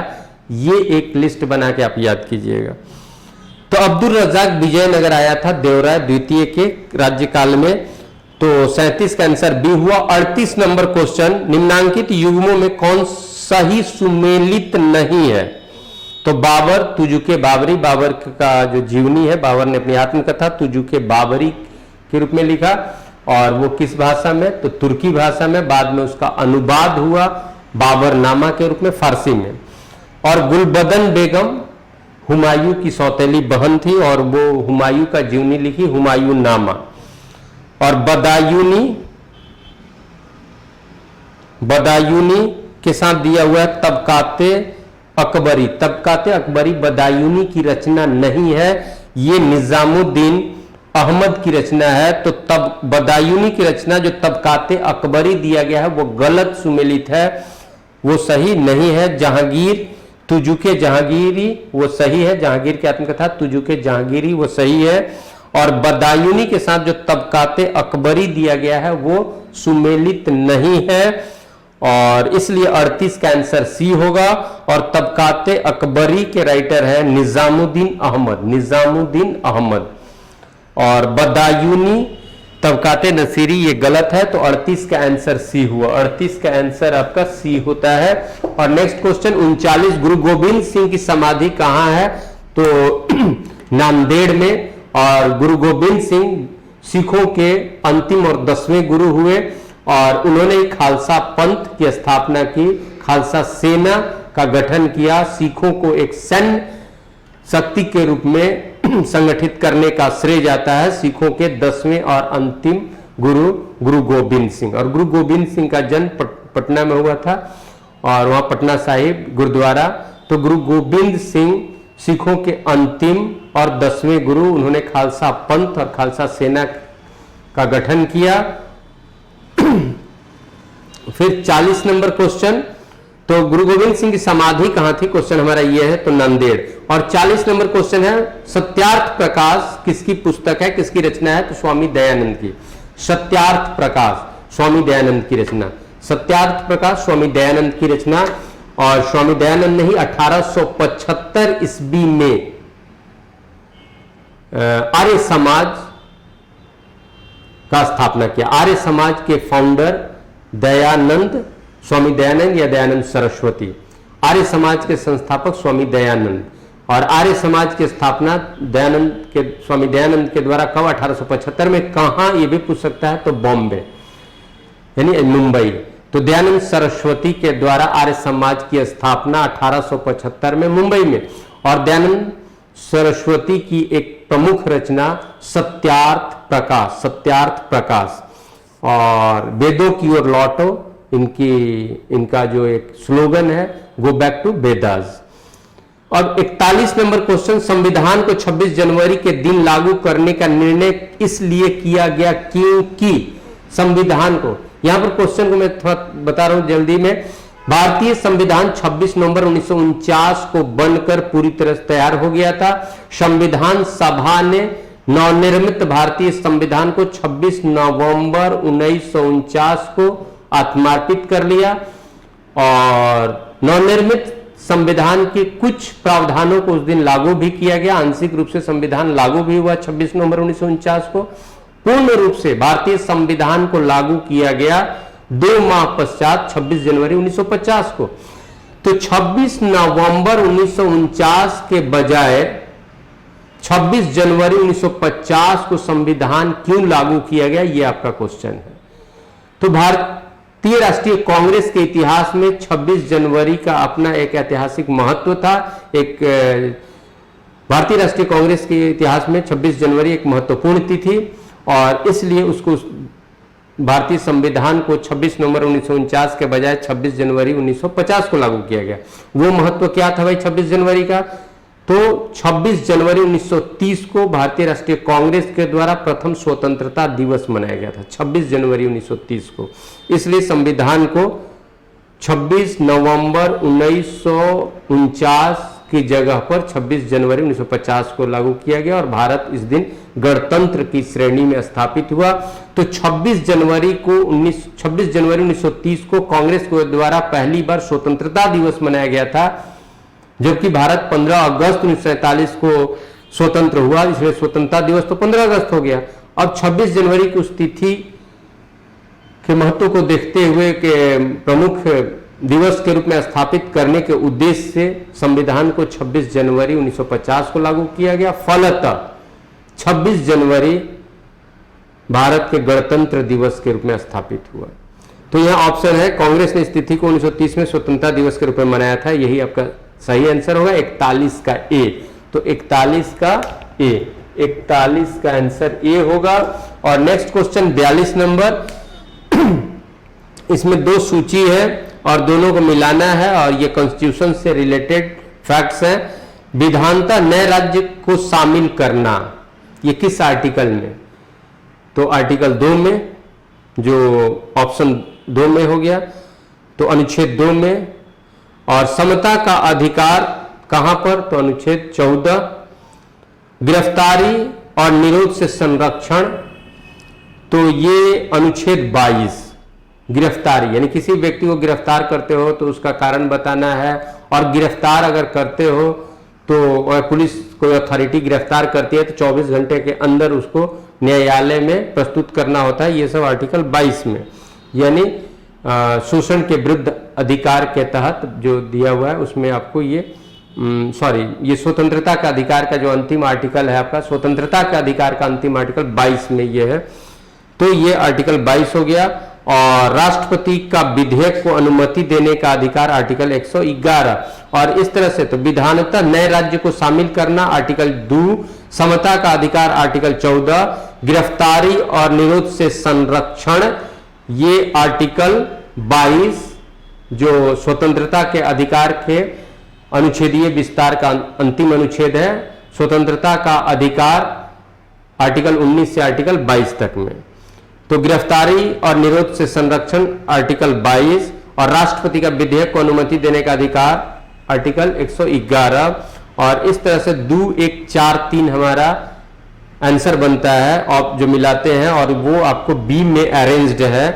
ये एक लिस्ट बना के आप याद कीजिएगा। तो अब्दुल रज्जाक विजयनगर आया था देवराय द्वितीय के राज्यकाल में। तो 37 का आंसर बी हुआ। 38 नंबर क्वेश्चन, निम्नांकित युग्मों में कौन सही सुमेलित नहीं है? तो बाबर तुजुके बाबरी, बाबर का जो जीवनी है, बाबर ने अपनी आत्मकथा तुजुके बाबरी के रूप में लिखा, और वो किस भाषा में, तो तुर्की भाषा में। बाद में उसका अनुवाद हुआ बाबरनामा के रूप में फारसी में। और गुलबदन बेगम हुमायूं की सौतेली बहन थी और वो हुमायूं का जीवनी लिखी, हुमायूं नामा। और बदायूनी के साथ दिया हुआ है तबकाते अकबरी। तबकाते अकबरी बदायूनी की रचना नहीं है, ये निजामुद्दीन अहमद की रचना है। तो तब बदायूनी की रचना जो तबकाते अकबरी दिया गया है वो गलत सुमेलित है, वो सही नहीं है। जहांगीर तुजुके जहांगीरी वो सही है, जहांगीर की आत्मकथा तुजुके जहांगीरी वो सही है। और बदायूनी के साथ जो तबकाते अकबरी दिया गया है वो सुमेलित नहीं है, और इसलिए 38 का आंसर सी होगा। और तबकाते अकबरी के राइटर है निजामुद्दीन अहमद, निजामुद्दीन अहमद। और बदायूनी तबकाते नसीरी ये गलत है, तो 38 का आंसर सी हुआ, 38 का आंसर आपका सी होता है। और नेक्स्ट क्वेश्चन 39, गुरु गोविंद सिंह की समाधि कहां है, तो नांदेड़ में। और गुरु गोविंद सिंह सिखों के अंतिम और 10वें गुरु हुए, और उन्होंने खालसा पंथ की स्थापना की, खालसा सेना का गठन किया, सिखों को एक सैन्य शक्ति के रूप में संगठित करने का श्रेय जाता है सिखों के 10वें और अंतिम गुरु गोविंद सिंह। और गुरु गोविंद सिंह का जन्म पटना में हुआ था, और वहां पटना साहिब गुरुद्वारा। तो गुरु गोविंद सिंह सिखों के अंतिम और 10वें गुरु, उन्होंने खालसा पंथ और खालसा सेना का गठन किया। फिर 40 नंबर क्वेश्चन, तो गुरु गोविंद सिंह की समाधि कहां थी, क्वेश्चन हमारा ये है, तो नांदेड़। और 40 नंबर क्वेश्चन है सत्यार्थ प्रकाश किसकी पुस्तक है, किसकी रचना है, तो स्वामी दयानंद की। सत्यार्थ प्रकाश स्वामी दयानंद की रचना, सत्यार्थ प्रकाश स्वामी दयानंद की रचना। और स्वामी दयानंद ने ही 1875 ईस्वी में आर्य समाज का स्थापना किया। आर्य समाज के फाउंडर दयानंद, स्वामी दयानंद या दयानंद सरस्वती, आर्य समाज के संस्थापक स्वामी दयानंद। और आर्य समाज की स्थापना स्वामी दयानंद के द्वारा कब, 1875 में। कहां, ये भी पूछ सकता है, तो बॉम्बे यानी मुंबई। तो दयानंद सरस्वती के द्वारा आर्य समाज की स्थापना 1875 में मुंबई में। और दयानंद सरस्वती की एक प्रमुख रचना सत्यार्थ प्रकाश, सत्यार्थ प्रकाश। और वेदों की ओर लौटो, इनका जो एक स्लोगन है, गो बैक टू वेदास। और 41 नंबर क्वेश्चन, संविधान को 26 जनवरी के दिन लागू करने का निर्णय इसलिए किया गया क्योंकि संविधान को, यहां पर क्वेश्चन को मैं थोड़ा बता रहा हूं जल्दी में। भारतीय संविधान 26 नवंबर 1949 को बनकर पूरी तरह से तैयार हो गया था। संविधान सभा ने नवनिर्मित भारतीय संविधान को 26 नवंबर 1949 को आत्मार्पित कर लिया, और नवनिर्मित संविधान के कुछ प्रावधानों को उस दिन लागू भी किया गया। आंशिक रूप से संविधान लागू भी हुआ 26 नवंबर 1949 को। पूर्ण रूप से भारतीय संविधान को लागू किया गया 2 माह पश्चात 26 जनवरी 1950 को। तो 26 नवंबर 1949 के बजाय 26 जनवरी 1950 को संविधान क्यों लागू किया गया, यह आपका क्वेश्चन है। तो भारतीय राष्ट्रीय कांग्रेस के इतिहास में 26 जनवरी का अपना एक ऐतिहासिक महत्व था। एक भारतीय राष्ट्रीय कांग्रेस के इतिहास में 26 जनवरी एक महत्वपूर्ण तिथि, और इसलिए उसको भारतीय संविधान को 26 नवंबर 1949 के बजाय 26 जनवरी 1950 को लागू किया गया। वो महत्व क्या था भाई 26 जनवरी का, तो 26 जनवरी 1930 को भारतीय राष्ट्रीय कांग्रेस के द्वारा प्रथम स्वतंत्रता दिवस मनाया गया था, 26 जनवरी 1930 को। इसलिए संविधान को 26 नवंबर 1949 की जगह पर 26 जनवरी 1950 को लागू किया गया, और भारत इस दिन गणतंत्र की श्रेणी में स्थापित हुआ। तो 26 जनवरी 1930 को कांग्रेस के द्वारा पहली बार स्वतंत्रता दिवस मनाया गया था, जबकि भारत 15 अगस्त 1947 को स्वतंत्र हुआ, इसलिए स्वतंत्रता दिवस तो 15 अगस्त हो गया। अब 26 जनवरी की उस तिथि के महत्व को देखते हुए के प्रमुख दिवस के रूप में स्थापित करने के उद्देश्य से संविधान को 26 जनवरी 1950 को लागू किया गया। फलतः 26 जनवरी भारत के गणतंत्र दिवस के रूप में स्थापित हुआ। तो यह ऑप्शन है, कांग्रेस ने इस तिथि को 1930 में स्वतंत्रता दिवस के रूप में मनाया था। यही आपका सही आंसर होगा 41 का ए। तो 41 का ए, 41 का आंसर ए होगा। और नेक्स्ट क्वेश्चन 42 नंबर, इसमें दो सूची है और दोनों को मिलाना है और ये कॉन्स्टिट्यूशन से रिलेटेड फैक्ट्स हैं। विधानतः नए राज्य को शामिल करना, ये किस आर्टिकल में? तो आर्टिकल 2 में, जो ऑप्शन 2 में हो गया, तो अनुच्छेद 2 में। और समता का अधिकार कहां पर? तो अनुच्छेद 14। गिरफ्तारी और निरोध से संरक्षण, तो ये अनुच्छेद 22। गिरफ्तारी यानी किसी व्यक्ति को गिरफ्तार करते हो तो उसका कारण बताना है, और गिरफ्तार अगर करते हो तो पुलिस कोई अथॉरिटी गिरफ्तार करती है तो 24 घंटे के अंदर उसको न्यायालय में प्रस्तुत करना होता है। ये सब आर्टिकल 22 में, यानी शोषण के विरुद्ध अधिकार के तहत जो दिया हुआ है उसमें आपको ये ये स्वतंत्रता का अधिकार का जो अंतिम आर्टिकल है आपका, स्वतंत्रता के अधिकार का अंतिम आर्टिकल 22 में ये है। तो ये आर्टिकल 22 हो गया। और राष्ट्रपति का विधेयक को अनुमति देने का अधिकार आर्टिकल 111। और इस तरह से तो विधानतः नए राज्य को शामिल करना आर्टिकल 2, समता का अधिकार आर्टिकल 14, गिरफ्तारी और निरोध से संरक्षण ये आर्टिकल 22 जो स्वतंत्रता के अधिकार के अनुच्छेदीय विस्तार का अंतिम अनुच्छेद है। स्वतंत्रता का अधिकार आर्टिकल 19 से आर्टिकल 22 तक में। तो गिरफ्तारी और निरोध से संरक्षण आर्टिकल 22 और राष्ट्रपति का विधेयक को अनुमति देने का अधिकार आर्टिकल 111। और इस तरह से 2 1 4 3 हमारा आंसर बनता है और जो मिलाते हैं, और वो आपको बी में अरेंज्ड है।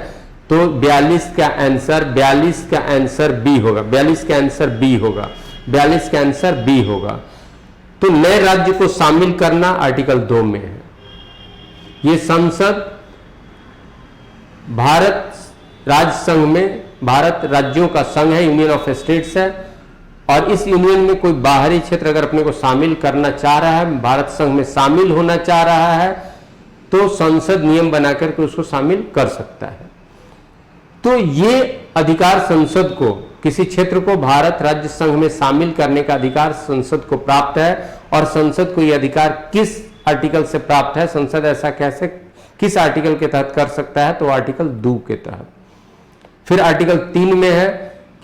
तो 42 का आंसर बी होगा। 42 का आंसर बी होगा। 42 का आंसर बी होगा। तो नए राज्य को शामिल करना आर्टिकल 2 में है। ये संसद भारत राज्य संघ में, भारत राज्यों का संघ है, यूनियन ऑफ स्टेट्स है। और इस यूनियन में कोई बाहरी क्षेत्र अगर अपने को शामिल करना चाह रहा है, भारत संघ में शामिल होना चाह रहा है, तो संसद नियम बनाकर के उसको शामिल कर सकता है। तो ये अधिकार संसद को, किसी क्षेत्र को भारत राज्य संघ में शामिल करने का अधिकार संसद को प्राप्त है। और संसद को यह अधिकार किस आर्टिकल से प्राप्त है? संसद ऐसा कैसे, किस आर्टिकल के तहत कर सकता है? तो आर्टिकल 2 के तहत। फिर आर्टिकल 3 में है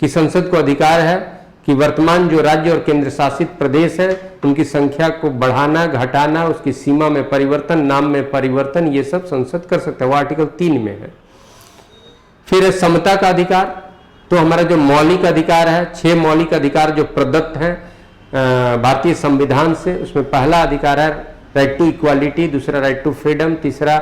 कि संसद को अधिकार है कि वर्तमान जो राज्य और केंद्र शासित प्रदेश है उनकी संख्या को बढ़ाना, घटाना, उसकी सीमा में परिवर्तन, नाम में परिवर्तन, ये सब संसद कर सकता है। वो आर्टिकल 3 में है। फिर है समता का अधिकार। तो हमारा जो मौलिक अधिकार है, 6 मौलिक अधिकार जो प्रदत्त हैं भारतीय संविधान से, उसमें पहला अधिकार है राइट टू इक्वालिटी, दूसरा राइट टू फ्रीडम, तीसरा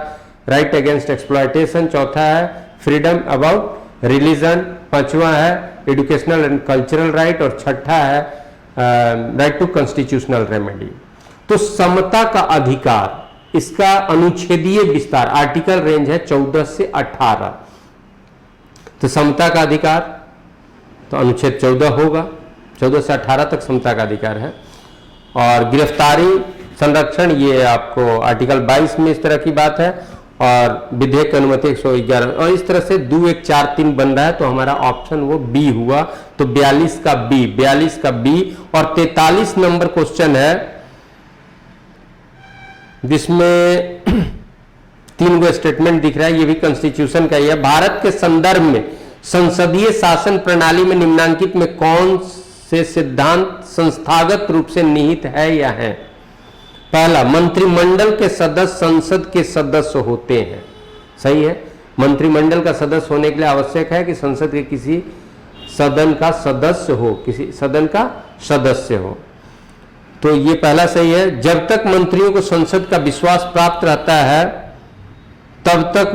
राइट अगेंस्ट एक्सप्लॉयटेशन, चौथा है फ्रीडम अबाउट रिलीजन, पांचवा है एजुकेशनल एंड कल्चरल राइट, और छठा है राइट टू कॉन्स्टिट्यूशनल रेमेडी। तो समता का अधिकार, इसका अनुच्छेदीय विस्तार आर्टिकल रेंज है 14 से 18। तो समता का अधिकार तो अनुच्छेद 14 होगा, 14 से 18 तक समता का अधिकार है। और गिरफ्तारी संरक्षण ये आपको आर्टिकल 22 में इस तरह की बात है। और विधेयक की अनुमति 111। और इस तरह से 2 1 4 3 बन रहा है। तो हमारा ऑप्शन वो बी हुआ। तो 42 का बी। और 43 नंबर क्वेश्चन है जिसमें 3 गो स्टेटमेंट दिख रहा है, ये भी कॉन्स्टिट्यूशन का ही है। भारत के संदर्भ में संसदीय शासन प्रणाली में निम्नांकित में कौन से सिद्धांत संस्थागत रूप से निहित है या है? पहला, मंत्रिमंडल के सदस्य संसद के सदस्य होते हैं। सही है। मंत्रिमंडल का सदस्य होने के लिए आवश्यक है कि संसद के किसी सदन का सदस्य हो, किसी सदन का सदस्य हो। तो ये पहला सही है। जब तक मंत्रियों को संसद का विश्वास प्राप्त रहता है तब तक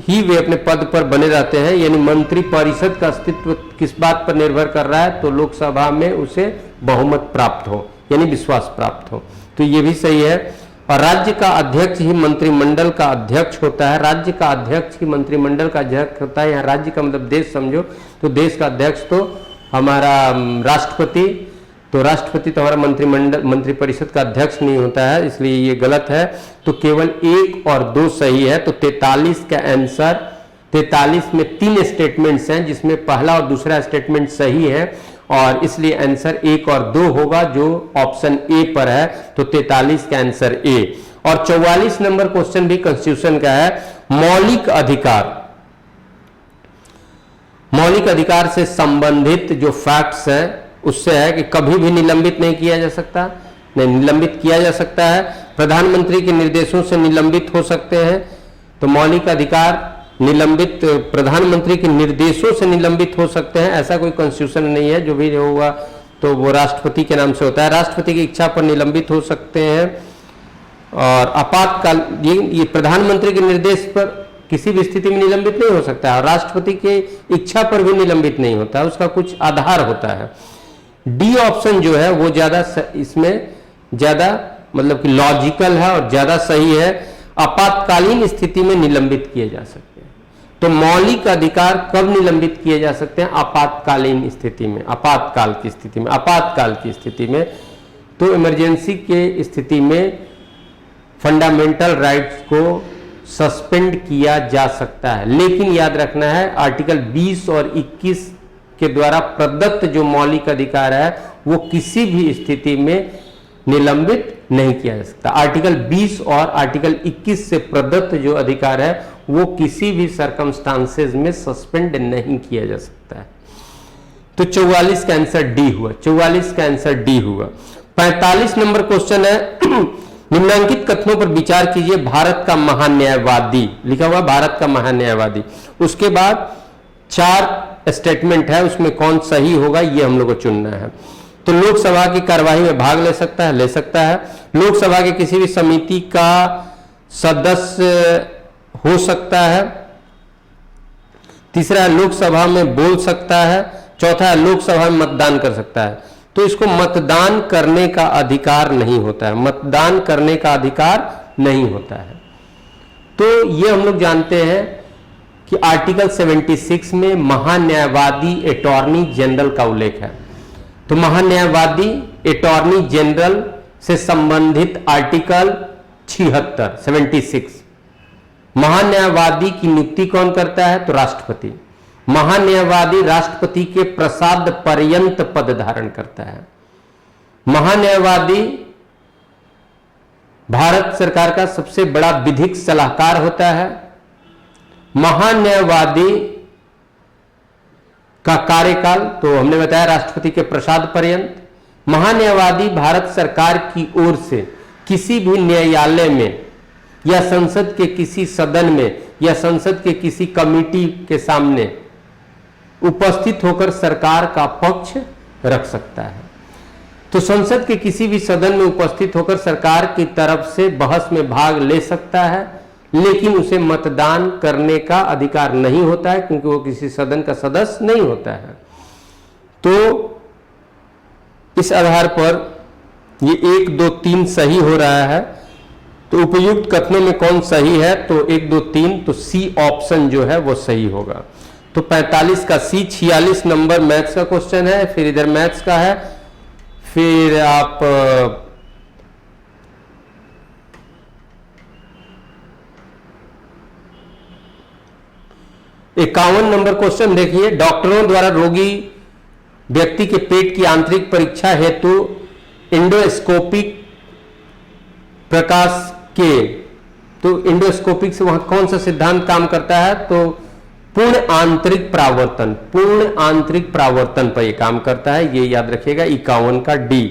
ही वे अपने पद पर बने रहते हैं। यानी मंत्री परिषद का अस्तित्व किस बात पर निर्भर कर रहा है? तो लोकसभा में उसे बहुमत प्राप्त हो, यानी विश्वास प्राप्त हो। तो ये भी सही है। और राज्य का अध्यक्ष ही मंत्रिमंडल का अध्यक्ष होता है। राज्य का अध्यक्ष ही मंत्रिमंडल का अध्यक्ष होता है। यहाँ राज्य का मतलब देश समझो, तो देश का अध्यक्ष तो हमारा राष्ट्रपति, तो राष्ट्रपति तो हमारा मंत्रिमंडल मंत्रिपरिषद का अध्यक्ष नहीं होता है, इसलिए ये गलत है। तो केवल 1 और 2 सही है। तो 43 का आंसर, 43 में 3 स्टेटमेंट्स हैं जिसमें पहला और दूसरा स्टेटमेंट सही है, और इसलिए आंसर 1 और 2 होगा जो ऑप्शन ए पर है। तो 43 का आंसर ए। और 44 नंबर क्वेश्चन भी कॉन्स्टिट्यूशन का है। मौलिक अधिकार, मौलिक अधिकार से संबंधित जो फैक्ट्स हैं उससे है कि कभी भी निलंबित नहीं किया जा सकता, नहीं निलंबित किया जा सकता है, प्रधानमंत्री के निर्देशों से निलंबित हो सकते हैं। तो मौलिक अधिकार निलंबित, प्रधानमंत्री के निर्देशों से निलंबित हो सकते हैं, ऐसा कोई कॉन्स्टिट्यूशन नहीं है। जो भी होगा तो वो राष्ट्रपति के नाम से होता है। राष्ट्रपति की इच्छा पर निलंबित हो सकते हैं। और आपातकाल, ये प्रधानमंत्री के निर्देश पर किसी भी स्थिति में निलंबित नहीं हो सकता है, और राष्ट्रपति की इच्छा पर भी निलंबित नहीं होता है, उसका कुछ आधार होता है। डी ऑप्शन जो है वो ज्यादा, इसमें ज्यादा मतलब कि लॉजिकल है और ज्यादा सही है। आपातकालीन स्थिति में निलंबित किए जा सकते हैं। तो मौलिक अधिकार कब निलंबित किए जा सकते हैं? आपातकालीन स्थिति में, आपातकाल की स्थिति में, आपातकाल की स्थिति में। तो इमरजेंसी के स्थिति में फंडामेंटल राइट्स को सस्पेंड किया जा सकता है, लेकिन याद रखना है आर्टिकल 20 और 21 के द्वारा प्रदत्त जो मौलिक अधिकार है वो किसी भी स्थिति में निलंबित नहीं किया जा सकता। आर्टिकल 20 और आर्टिकल 21 से प्रदत्त जो अधिकार है वो किसी भी सर्कमस्टांसेस में सस्पेंड नहीं किया जा सकता है। तो 44 का आंसर डी हुआ, 44 का आंसर डी हुआ। 45 नंबर क्वेश्चन है, निम्नलिखित कथनों पर विचार कीजिए। भारत का महान न्यायवादी, लिखा हुआ भारत का महान न्यायवादी। उसके बाद 4 स्टेटमेंट है, उसमें कौन सही होगा ये हम लोग को चुनना है। तो लोकसभा की कार्यवाही में भाग ले सकता है, ले सकता है। लोकसभा के किसी भी समिति का सदस्य हो सकता है। तीसरा है लोकसभा में बोल सकता है। चौथा है लोकसभा में मतदान कर सकता है। तो इसको मतदान करने का अधिकार नहीं होता है, मतदान करने का अधिकार नहीं होता है। तो ये हम लोग जानते हैं कि आर्टिकल 76 में महान्यायवादी अटॉर्नी जनरल का उल्लेख है। तो महान्यायवादी अटॉर्नी जनरल से संबंधित आर्टिकल 76 महान्यायवादी की नियुक्ति कौन करता है? तो राष्ट्रपति। महान्यायवादी राष्ट्रपति के प्रसाद पर्यंत पद धारण करता है। महान्यायवादी भारत सरकार का सबसे बड़ा विधिक सलाहकार होता है। महान्यायवादी का कार्यकाल तो हमने बताया राष्ट्रपति के प्रसाद पर्यंत। महान्यायवादी भारत सरकार की ओर से किसी भी न्यायालय में या संसद के किसी सदन में या संसद के किसी कमेटी के सामने उपस्थित होकर सरकार का पक्ष रख सकता है। तो संसद के किसी भी सदन में उपस्थित होकर सरकार की तरफ से बहस में भाग ले सकता है, लेकिन उसे मतदान करने का अधिकार नहीं होता है क्योंकि वो किसी सदन का सदस्य नहीं होता है। तो इस आधार पर ये 1, 2, 3 सही हो रहा है। तो उपयुक्त कथनों में कौन सही है? तो 1, 2, 3, तो सी ऑप्शन जो है वो सही होगा। तो 45 का सी। 46 नंबर मैथ्स का क्वेश्चन है, फिर इधर मैथ्स का है, फिर आप 51 नंबर क्वेश्चन देखिए। डॉक्टरों द्वारा रोगी व्यक्ति के पेट की आंतरिक परीक्षा हेतु इंडोस्कोपिक प्रकाश के, तो इंडोस्कोपिक से वहां कौन सा सिद्धांत काम करता है? तो पूर्ण आंतरिक प्रावर्तन, पूर्ण आंतरिक प्रावर्तन पर यह काम करता है, ये याद रखिएगा। 51 का डी।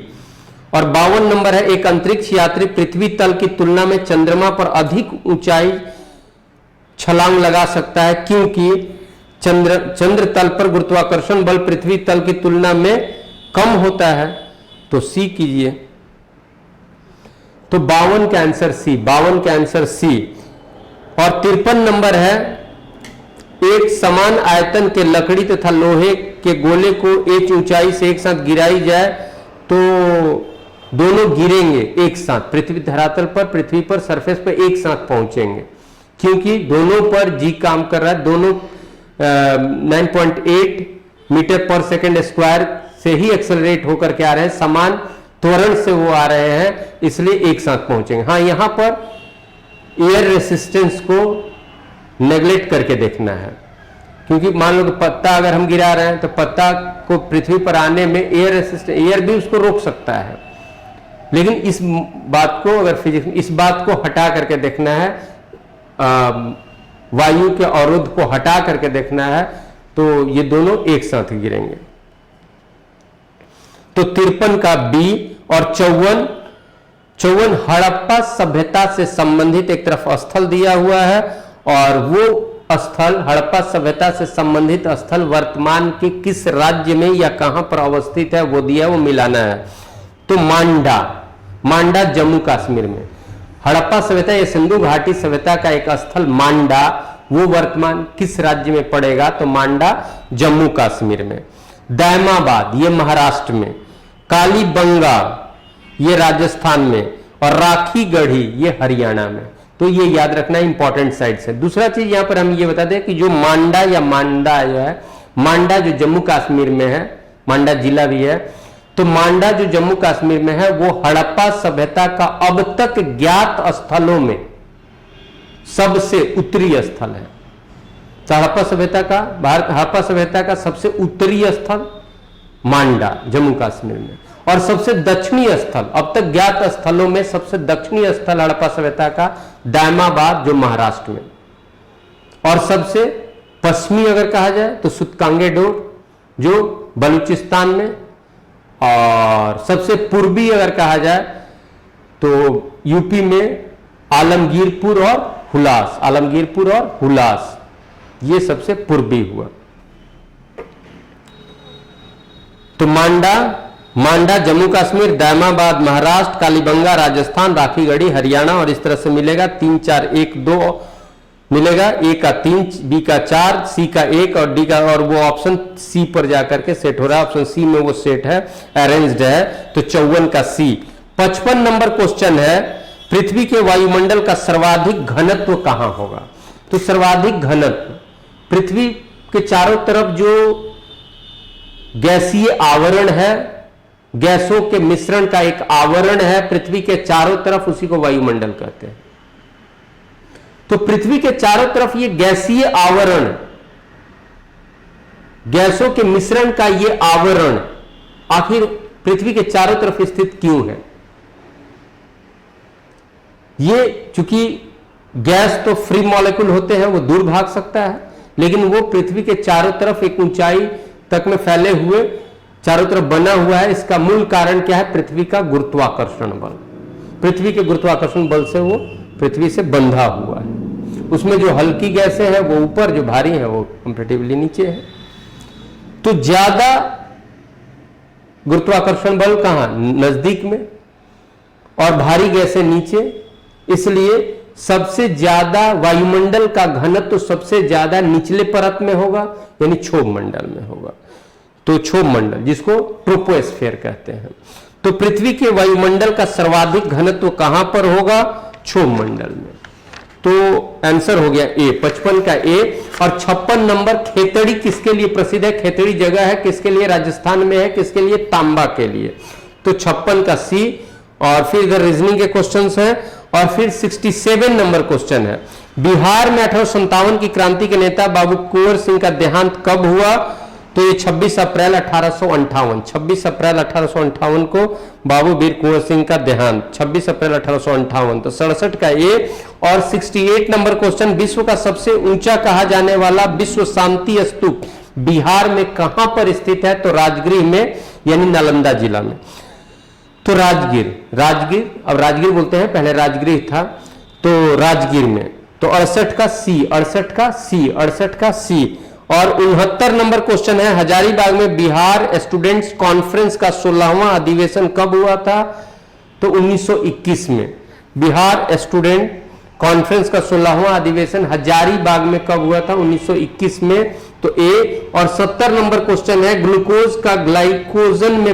और 52 नंबर है, एक अंतरिक्ष यात्री पृथ्वी तल की तुलना में चंद्रमा पर अधिक ऊंचाई छलांग लगा सकता है क्योंकि चंद्र तल पर गुरुत्वाकर्षण बल पृथ्वी तल की तुलना में कम होता है। तो सी कीजिए। तो 52 का आंसर सी, 52 का आंसर सी। और 53 नंबर है, एक समान आयतन के लकड़ी तथा लोहे के गोले को एक ऊंचाई से एक साथ गिराई जाए तो दोनों गिरेंगे एक साथ, पृथ्वी धरातल पर, पृथ्वी पर सरफेस पर एक साथ पहुंचेंगे, क्योंकि दोनों पर जी काम कर रहा है। दोनों 9.8 मीटर पर सेकेंड स्क्वायर से ही एक्सेलरेट होकर के आ रहे हैं, समान त्वरण से वो आ रहे हैं, इसलिए एक साथ पहुंचेंगे। हाँ, यहां पर एयर रेसिस्टेंस को नेग्लेक्ट करके देखना है, क्योंकि मान लो कि पत्ता अगर हम गिरा रहे हैं तो पत्ता को पृथ्वी पर आने में एयर रेसिस्टेंस, एयर भी उसको रोक सकता है, लेकिन इस बात को, अगर फिजिक्स, इस बात को हटा करके देखना है, वायु के अवरोध को हटा करके देखना है, तो ये दोनों एक साथ गिरेंगे। तो 53 का बी और 54 हड़प्पा सभ्यता से संबंधित एक तरफ स्थल दिया हुआ है, और वो स्थल, हड़प्पा सभ्यता से संबंधित स्थल वर्तमान के किस राज्य में या कहां पर अवस्थित है वो दिया, वो मिलाना है। तो मांडा जम्मू कश्मीर में, हड़प्पा सभ्यता या सिंधु घाटी सभ्यता का एक स्थल मांडा, वो वर्तमान किस राज्य में पड़ेगा, तो मांडा जम्मू कश्मीर में। दैमाबाद ये महाराष्ट्र में, कालीबंगा ये राजस्थान में, और राखी गढ़ी ये हरियाणा में। तो ये याद रखना इंपॉर्टेंट साइट्स है। दूसरा चीज यहां पर हम ये बता दें कि जो मांडा जो है, मांडा जो जम्मू कश्मीर में है, मांडा जिला भी है, तो मांडा जो जम्मू कश्मीर में है वो हड़प्पा सभ्यता का अब तक ज्ञात स्थलों में सबसे उत्तरी स्थल है। तो हड़प्पा सभ्यता का सबसे उत्तरी स्थल मांडा जम्मू कश्मीर में, और सबसे दक्षिणी स्थल, अब तक ज्ञात स्थलों में सबसे दक्षिणी स्थल हड़प्पा सभ्यता का दैमाबाद जो महाराष्ट्र में, और सबसे पश्चिमी अगर कहा जाए तो सुतकांगेडोर जो बलूचिस्तान में, और सबसे पूर्वी अगर कहा जाए तो यूपी में आलमगीरपुर और हुलास, ये सबसे पूर्वी हुआ। तो मांडा जम्मू कश्मीर, दैमाबाद महाराष्ट्र, कालीबंगा राजस्थान, राखीगढ़ी हरियाणा, और इस तरह से मिलेगा 3 4 1 2 मिलेगा, ए का 3, बी का 4, सी का 1 और डी का, और वो ऑप्शन सी पर जाकर के सेट हो रहा है। ऑप्शन सी में वो सेट है, अरेंज्ड है। तो 54 का सी। 55 नंबर क्वेश्चन है, पृथ्वी के वायुमंडल का सर्वाधिक घनत्व कहां होगा। तो सर्वाधिक घनत्व पृथ्वी के चारों तरफ जो गैसीय आवरण है, गैसों के मिश्रण का एक आवरण है पृथ्वी के चारों तरफ, उसी को वायुमंडल कहते हैं। तो पृथ्वी के चारों तरफ ये गैसीय आवरण, गैसों के मिश्रण का ये आवरण आखिर पृथ्वी के चारों तरफ स्थित क्यों है। ये चूंकि गैस तो फ्री मॉलिक्यूल होते हैं, वो दूर भाग सकता है, लेकिन वो पृथ्वी के चारों तरफ एक ऊंचाई तक में फैले हुए चारों तरफ बना हुआ है। इसका मूल कारण क्या है, पृथ्वी का गुरुत्वाकर्षण बल। पृथ्वी के गुरुत्वाकर्षण बल से वो पृथ्वी से बंधा हुआ है। उसमें जो हल्की गैसें हैं वो ऊपर, जो भारी है वो कंपैरेटिवली नीचे है। तो ज्यादा गुरुत्वाकर्षण बल कहां, नजदीक में, और भारी गैसें नीचे। इसलिए सबसे ज्यादा वायुमंडल का घनत्व तो सबसे ज्यादा निचले परत में होगा, यानी क्षोभ मंडल में होगा। तो क्षोभ मंडल, जिसको ट्रोपोस्फीयर कहते हैं। तो पृथ्वी के वायुमंडल का सर्वाधिक घनत्व कहां पर होगा, क्षोभ मंडल में। तो आंसर हो गया ए, 55 का ए। और 56 नंबर, खेतड़ी किसके लिए प्रसिद्ध है। खेतड़ी जगह है किसके लिए, राजस्थान में है, किसके लिए, तांबा के लिए। तो 56 का सी। और फिर इधर रीजनिंग के क्वेश्चंस हैं। और फिर 67 नंबर क्वेश्चन है, बिहार में 1857 की क्रांति के नेता बाबू कुंवर सिंह का देहांत कब हुआ। तो ये 26 अप्रैल 1858, 26 अप्रैल 1858 को बाबू वीर कुंवर सिंह का देहांत, 26 अप्रैल 1858। तो 67 का ए। और 68 नंबर क्वेश्चन, विश्व का सबसे ऊंचा कहा जाने वाला विश्व शांति स्तूप बिहार में कहां पर स्थित है। तो राजगीर में, यानी नालंदा जिला में। तो राजगीर, अब राजगीर बोलते हैं, पहले राजगीर था। तो राजगीर में। तो 68 का सी। और 69 नंबर क्वेश्चन है, हजारीबाग में बिहार स्टूडेंट्स कॉन्फ्रेंस का 16वां अधिवेशन कब हुआ था। तो 1921 में। बिहार स्टूडेंट कॉन्फ्रेंस का 16वां अधिवेशन हजारीबाग में कब हुआ था, 1921 में। तो ए। और 70 नंबर क्वेश्चन है, ग्लूकोज का ग्लाइकोजन में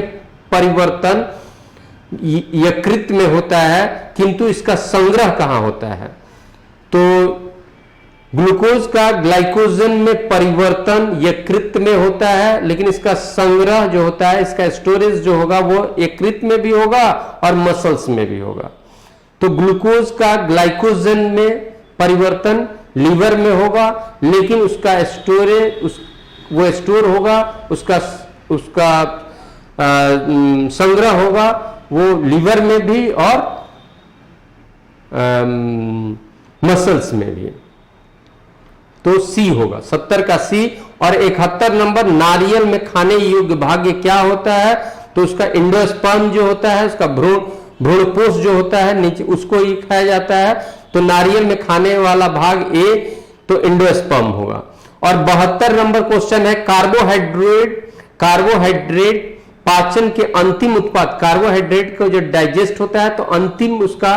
परिवर्तन यकृत में होता है, किंतु इसका संग्रह कहां होता है? तो ग्लूकोज का ग्लाइकोजन में परिवर्तन यकृत में होता है, लेकिन इसका संग्रह जो होता है, इसका स्टोरेज जो होगा वो यकृत में भी होगा और मसल्स में भी होगा। तो ग्लूकोज का ग्लाइकोजन में परिवर्तन लीवर में होगा, लेकिन उसका स्टोरेज वो स्टोर होगा, उसका संग्रह होगा वो लीवर में भी और मसल्स में भी। तो सी होगा 70 का सी। और 71 नंबर, नारियल में खाने योग्य भाग क्या होता है? तो उसका एंडोस्पर्म जो होता है, उसका भ्रूणपोष जो होता है नीचे, उसको ही खाया जाता है। तो नारियल में खाने वाला भाग ए तो एंडोस्पर्म होगा। और 72 नंबर क्वेश्चन है, कार्बोहाइड्रेट पाचन के अंतिम उत्पाद, कार्बोहाइड्रेट को जो डाइजेस्ट होता है तो अंतिम उसका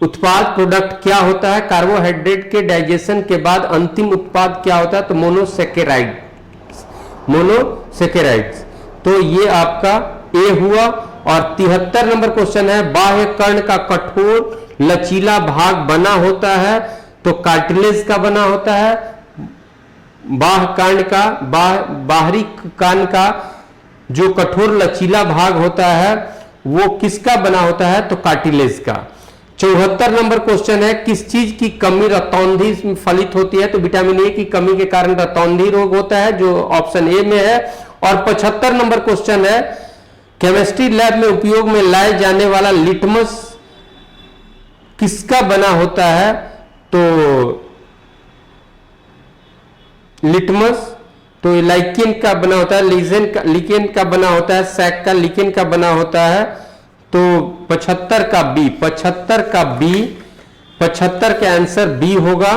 उत्पाद प्रोडक्ट क्या होता है? कार्बोहाइड्रेट के डाइजेशन के बाद अंतिम उत्पाद क्या होता है? तो मोनोसेकेराइड्स। तो ये आपका ए हुआ। और 73 नंबर क्वेश्चन है, बाह्य कर्ण का कठोर लचीला भाग बना होता है तो कार्टिलेज का बना होता है। बाहरी कान का जो कठोर लचीला भाग होता है वो किसका बना होता है? तो कार्टिलेज का। 74 नंबर क्वेश्चन है, किस चीज की कमी रतौंधी में फलित होती है? तो विटामिन ए की कमी के कारण रतौंधी रोग होता है, जो ऑप्शन ए में है। और 75 नंबर क्वेश्चन है, केमिस्ट्री लैब में उपयोग में लाए जाने वाला लिटमस किसका बना होता है? तो लिटमस तो लाइकेन का बना होता है, लिकेन का बना होता है, सैक का लिकेन का बना होता है। तो 75 का बी, 75 का आंसर बी होगा।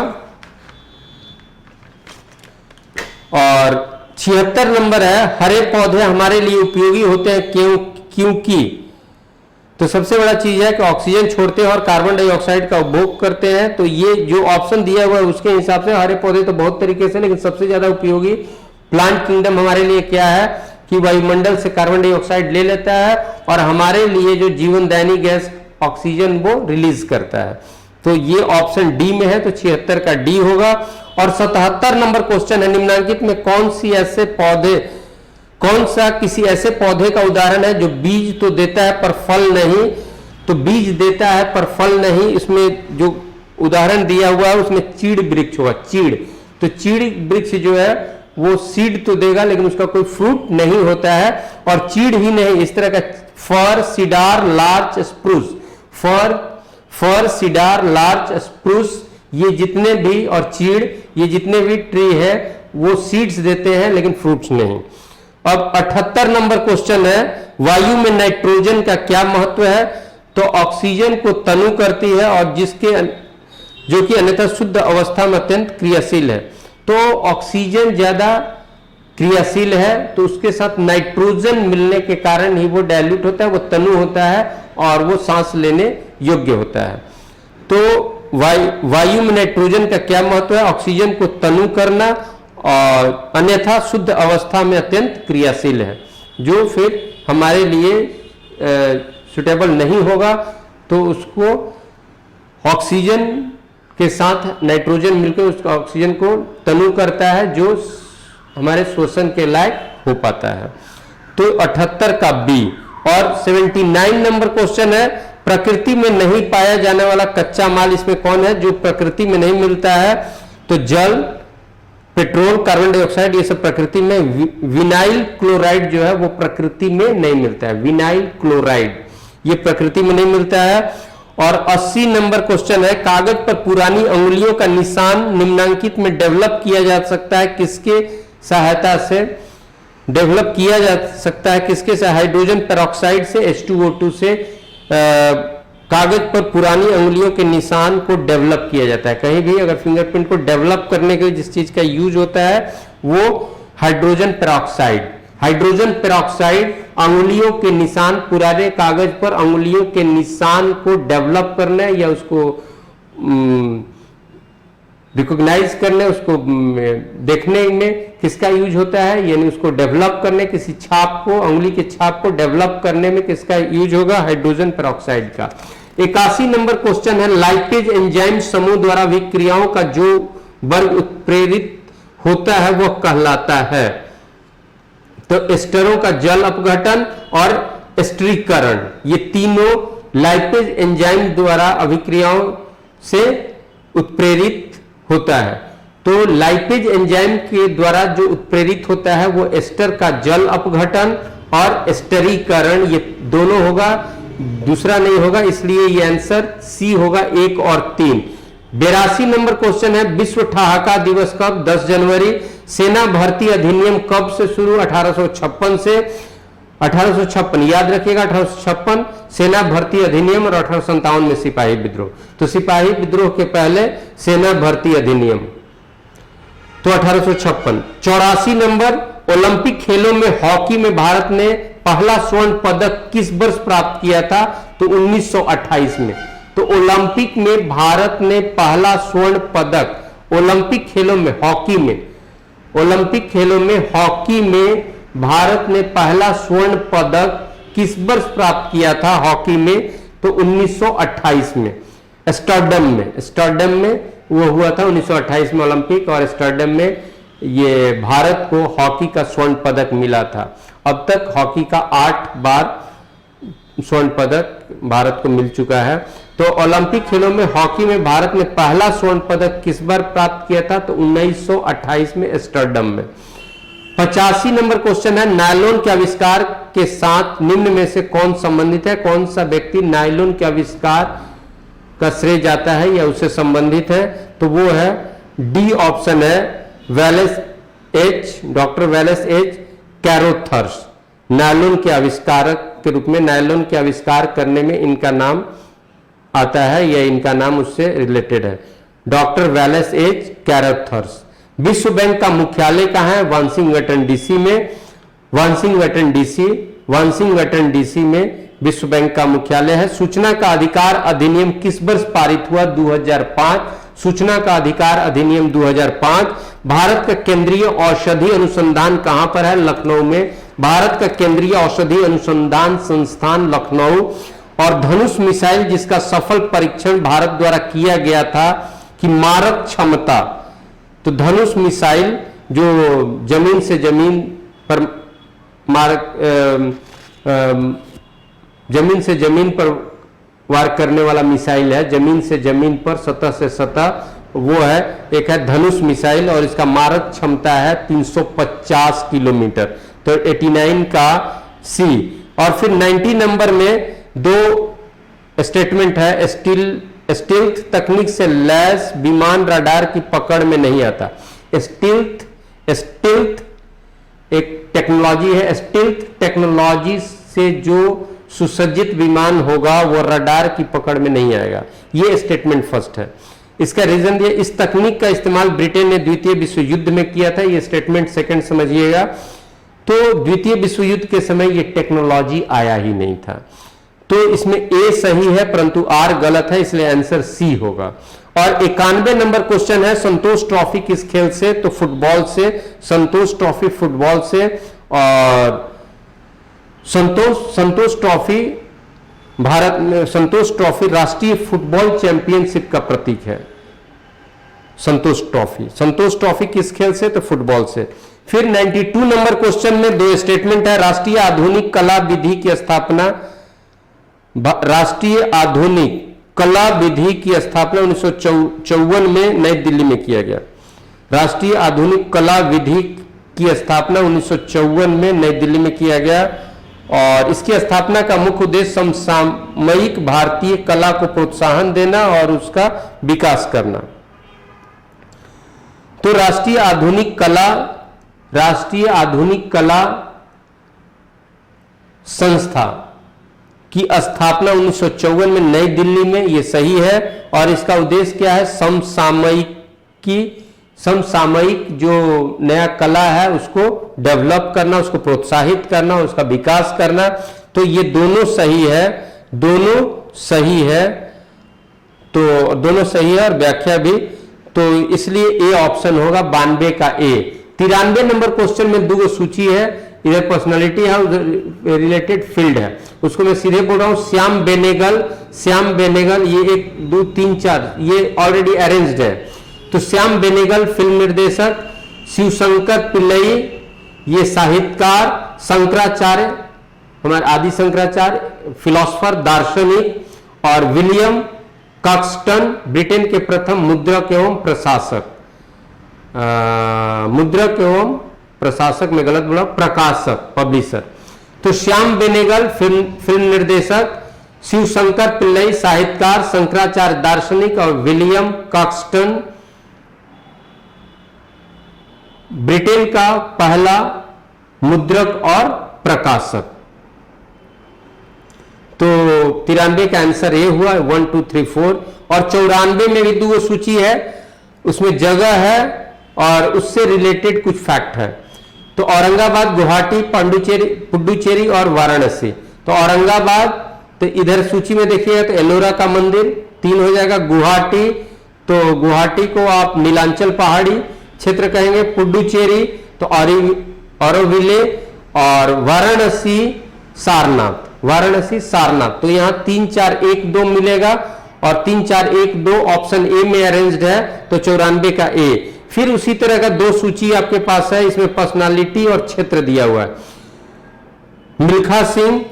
और 76 नंबर है, हरे पौधे हमारे लिए उपयोगी होते हैं क्योंकि। तो सबसे बड़ा चीज है कि ऑक्सीजन छोड़ते हैं और कार्बन डाइऑक्साइड का उपभोग करते हैं। तो ये जो ऑप्शन दिया हुआ है उसके हिसाब से हरे पौधे तो बहुत तरीके से, लेकिन सबसे ज्यादा उपयोगी प्लांट किंगडम हमारे लिए क्या है कि वायुमंडल से कार्बन डाइऑक्साइड ले लेता है और हमारे लिए जो जीवनदायिनी गैस ऑक्सीजन वो रिलीज करता है। तो ये ऑप्शन डी में है, तो 76 का डी होगा। और 77 नंबर क्वेश्चन है, निम्नलिखित में कौन सा किसी ऐसे पौधे का उदाहरण है जो बीज तो देता है पर फल नहीं? तो बीज देता है पर फल नहीं, इसमें जो उदाहरण दिया हुआ है उसमें चीड़ वृक्ष होगा। चीड़, तो चीड़ वृक्ष जो है वो सीड तो देगा लेकिन उसका कोई फ्रूट नहीं होता है। और चीड़ ही नहीं, इस तरह का फर, सीडार, लार्च, स्प्रूस, फर, सीडार, लार्च, स्प्रूस, ये जितने भी, और चीड़, ये जितने भी ट्री है वो सीड्स देते हैं लेकिन फ्रूट्स नहीं। अब 78 नंबर क्वेश्चन है, वायु में नाइट्रोजन का क्या महत्व है? तो ऑक्सीजन को तनु करती है और जो कि अन्यथा शुद्ध अवस्था में अत्यंत क्रियाशील है। तो ऑक्सीजन ज्यादा क्रियाशील है, तो उसके साथ नाइट्रोजन मिलने के कारण ही वो डाइल्यूट होता है, वो तनु होता है और वो सांस लेने योग्य होता है। तो वायु में नाइट्रोजन का क्या महत्व है? ऑक्सीजन को तनु करना और अन्यथा शुद्ध अवस्था में अत्यंत क्रियाशील है, जो फिर हमारे लिए सुटेबल नहीं होगा। तो उसको ऑक्सीजन के साथ नाइट्रोजन मिलकर उसका ऑक्सीजन को तनु करता है, जो हमारे श्वसन के लायक हो पाता है। तो 78 का बी। और 79 नंबर क्वेश्चन है, प्रकृति में नहीं पाया जाने वाला कच्चा माल इसमें कौन है जो प्रकृति में नहीं मिलता है? तो जल, पेट्रोल, कार्बन डाइऑक्साइड, ये सब प्रकृति में। विनाइल क्लोराइड जो है वो प्रकृति में नहीं मिलता है, विनाइल क्लोराइड ये प्रकृति में नहीं मिलता है। और 80 नंबर क्वेश्चन है, कागज पर पुरानी अंगुलियों का निशान निम्नांकित में डेवलप किया जा सकता है किसके सहायता से? डेवलप किया जा सकता है किसके से? हाइड्रोजन पेरोक्साइड से, H2O2 से कागज पर पुरानी अंगुलियों के निशान को डेवलप किया जाता है। कहीं भी अगर फिंगरप्रिंट को डेवलप करने के लिए जिस चीज का यूज होता है वो हाइड्रोजन पेरोक्साइड। हाइड्रोजन पेरोक्साइड अंगुलियों के निशान, पुराने कागज पर अंगुलियों के निशान को डेवलप करने या उसको रिकॉग्नाइज करने, उसको देखने में किसका यूज होता है, यानी उसको डेवलप करने, किसी छाप को, उंगली के छाप को डेवलप करने में किसका यूज होगा, हाइड्रोजन पेरोक्साइड का। 81 नंबर क्वेश्चन है, लाइपेज एंजाइम समूह द्वारा विक्रियाओं का जो वर्ग उत्प्रेरित होता है वह कहलाता है। तो एस्टरों का जल अपघटन और एस्टरीकरण, ये तीनों लाइपेज एंजाइम द्वारा अभिक्रियाओं से उत्प्रेरित होता है। तो लाइपेज एंजाइम के द्वारा जो उत्प्रेरित होता है वो एस्टर का जल अपघटन और एस्टरीकरण, ये दोनों होगा, दूसरा नहीं होगा, इसलिए ये आंसर सी होगा 1 और 3। 82 नंबर क्वेश्चन है, विश्व ठहाका दिवस कब, 10 जनवरी। सेना भर्ती अधिनियम कब से शुरू, 1856 से। 1856 याद रखिएगा, 1856 सेना भर्ती अधिनियम और 1857 में सिपाही विद्रोह। तो सिपाही विद्रोह के पहले सेना भर्ती अधिनियम, तो 1856। 84 नंबर, ओलंपिक खेलों में हॉकी में भारत ने पहला स्वर्ण पदक किस वर्ष प्राप्त किया था, तो 1928 में। तो ओलंपिक में भारत ने पहला स्वर्ण पदक ओलंपिक खेलों में हॉकी में, ओलंपिक खेलों में हॉकी में भारत ने पहला स्वर्ण पदक किस वर्ष प्राप्त किया था हॉकी में, तो 1928 में, स्टर्डम में वो हुआ था 1928 में ओलंपिक, और स्टर्डम में ये भारत को हॉकी का स्वर्ण पदक मिला था। अब तक हॉकी का 8 बार स्वर्ण पदक भारत को मिल चुका है। तो ओलंपिक खेलों में हॉकी में भारत ने पहला स्वर्ण पदक किस बार प्राप्त किया था, तो 1928 में स्टर्डम में। 85 नंबर क्वेश्चन है, नायलॉन के आविष्कार के साथ निम्न में से कौन संबंधित है, कौन सा व्यक्ति नायलॉन के आविष्कार का श्रेय जाता है या उससे संबंधित है, तो वो है डी ऑप्शन है, Wallace H, doctor Wallace H Carothers. Nylon के आविष्कारक के रूप में, नायलॉन के आविष्कार करने में इनका नाम आता है या इनका नाम उससे रिलेटेड है, डॉक्टर वेलेस एच कैरोथर्स। विश्व बैंक का मुख्यालय कहां है, वाशिंगटन डीसी में, वाशिंगटन डीसी में विश्व बैंक का मुख्यालय है। सूचना का अधिकार अधिनियम किस वर्ष पारित हुआ, 2005। सूचना का अधिकार अधिनियम 2005। भारत का केंद्रीय औषधि अनुसंधान कहां पर है, लखनऊ में, भारत का केंद्रीय औषधि अनुसंधान संस्थान लखनऊ। और धनुष मिसाइल जिसका सफल परीक्षण भारत द्वारा किया गया था कि मारक क्षमता, तो धनुष मिसाइल जो जमीन से जमीन पर जमीन से जमीन पर वार करने वाला मिसाइल है, जमीन से जमीन पर, सतह से सतह, वो है, एक है धनुष मिसाइल और इसका मारक क्षमता है 350 किलोमीटर, तो 89 का सी। और फिर 90 नंबर में 2 स्टेटमेंट है, स्टील्थ तकनीक से लैस विमान रडार की पकड़ में नहीं आता। स्टील्थ एक टेक्नोलॉजी है, स्टील्थ टेक्नोलॉजी से जो सुसज्जित विमान होगा वो रडार की पकड़ में नहीं आएगा, ये स्टेटमेंट फर्स्ट है। इसका रीजन ये, इस तकनीक का इस्तेमाल ब्रिटेन ने द्वितीय विश्व युद्ध में किया था, ये स्टेटमेंट सेकंड समझिएगा। तो द्वितीय विश्व युद्ध के समय ये टेक्नोलॉजी आया ही नहीं था, तो इसमें ए सही है परंतु आर गलत है, इसलिए आंसर सी होगा। और 91 नंबर क्वेश्चन है, संतोष ट्रॉफी किस खेल से, तो फुटबॉल से, संतोष ट्रॉफी फुटबॉल से। और संतोष ट्रॉफी भारत में, संतोष ट्रॉफी राष्ट्रीय फुटबॉल चैंपियनशिप का प्रतीक है, संतोष ट्रॉफी किस खेल से, तो फुटबॉल से। फिर 92 नंबर क्वेश्चन में 2 स्टेटमेंट है, राष्ट्रीय आधुनिक कला विधि की स्थापना, राष्ट्रीय आधुनिक कला विधि की स्थापना 1954 में नई दिल्ली में किया गया। राष्ट्रीय आधुनिक कला विधि की स्थापना 1954 में नई दिल्ली में किया गया और इसकी स्थापना का मुख्य उद्देश्य समसामयिक भारतीय कला को प्रोत्साहन देना और उसका विकास करना। तो राष्ट्रीय आधुनिक कला संस्था की स्थापना 1954 में नई दिल्ली में, ये सही है। और इसका उद्देश्य क्या है, समसामयिक जो नया कला है उसको डेवलप करना, उसको प्रोत्साहित करना, उसका विकास करना। तो ये दोनों सही है, दोनों सही है और व्याख्या भी। तो इसलिए ए ऑप्शन होगा 92 का ए। 93 नंबर क्वेश्चन में दो सूची है, इधर पर्सनालिटी है, उधर रिलेटेड फील्ड है। उसको मैं सीधे बोल रहा हूं, श्याम बेनेगल, ये 1 2 3 4 ये ऑलरेडी अरेंज्ड है। तो श्याम बेनेगल फिल्म निर्देशक, शिवशंकर पिल्लई ये साहित्यकार, शंकराचार्य हमारे आदि शंकराचार्य फिलोसफर दार्शनिक, और विलियम कॉक्सटन ब्रिटेन के प्रथम मुद्रक एवं प्रशासक, मुद्रक एवं प्रशासक में गलत बोला, प्रकाशक पब्लिशर। तो श्याम बेनेगल फिल्म निर्देशक, शिवशंकर पिल्लई साहित्यकार, शंकराचार्य दार्शनिक और विलियम कॉक्सटन ब्रिटेन का पहला मुद्रक और प्रकाशक। तो 93 का आंसर ए हुआ, 1 2 3 4। और 94 में भी दो सूची है, उसमें जगह है और उससे रिलेटेड कुछ फैक्ट है। तो औरंगाबाद, गुवाहाटी, पुडुचेरी और वाराणसी। तो औरंगाबाद, तो इधर सूची में देखिएगा तो एलोरा का मंदिर 3 हो जाएगा। गुवाहाटी, तो गुवाहाटी को आप नीलांचल पहाड़ी क्षेत्र कहेंगे। पुडुचेरी तो ऑरोविले, और वाराणसी सारनाथ। तो यहां 3 4 1 2 मिलेगा और 3 4 1 2 ऑप्शन ए में अरेंज्ड है, तो 94 का ए। फिर उसी तरह का दो सूची आपके पास है, इसमें पर्सनालिटी और क्षेत्र दिया हुआ है। मिल्खा सिंह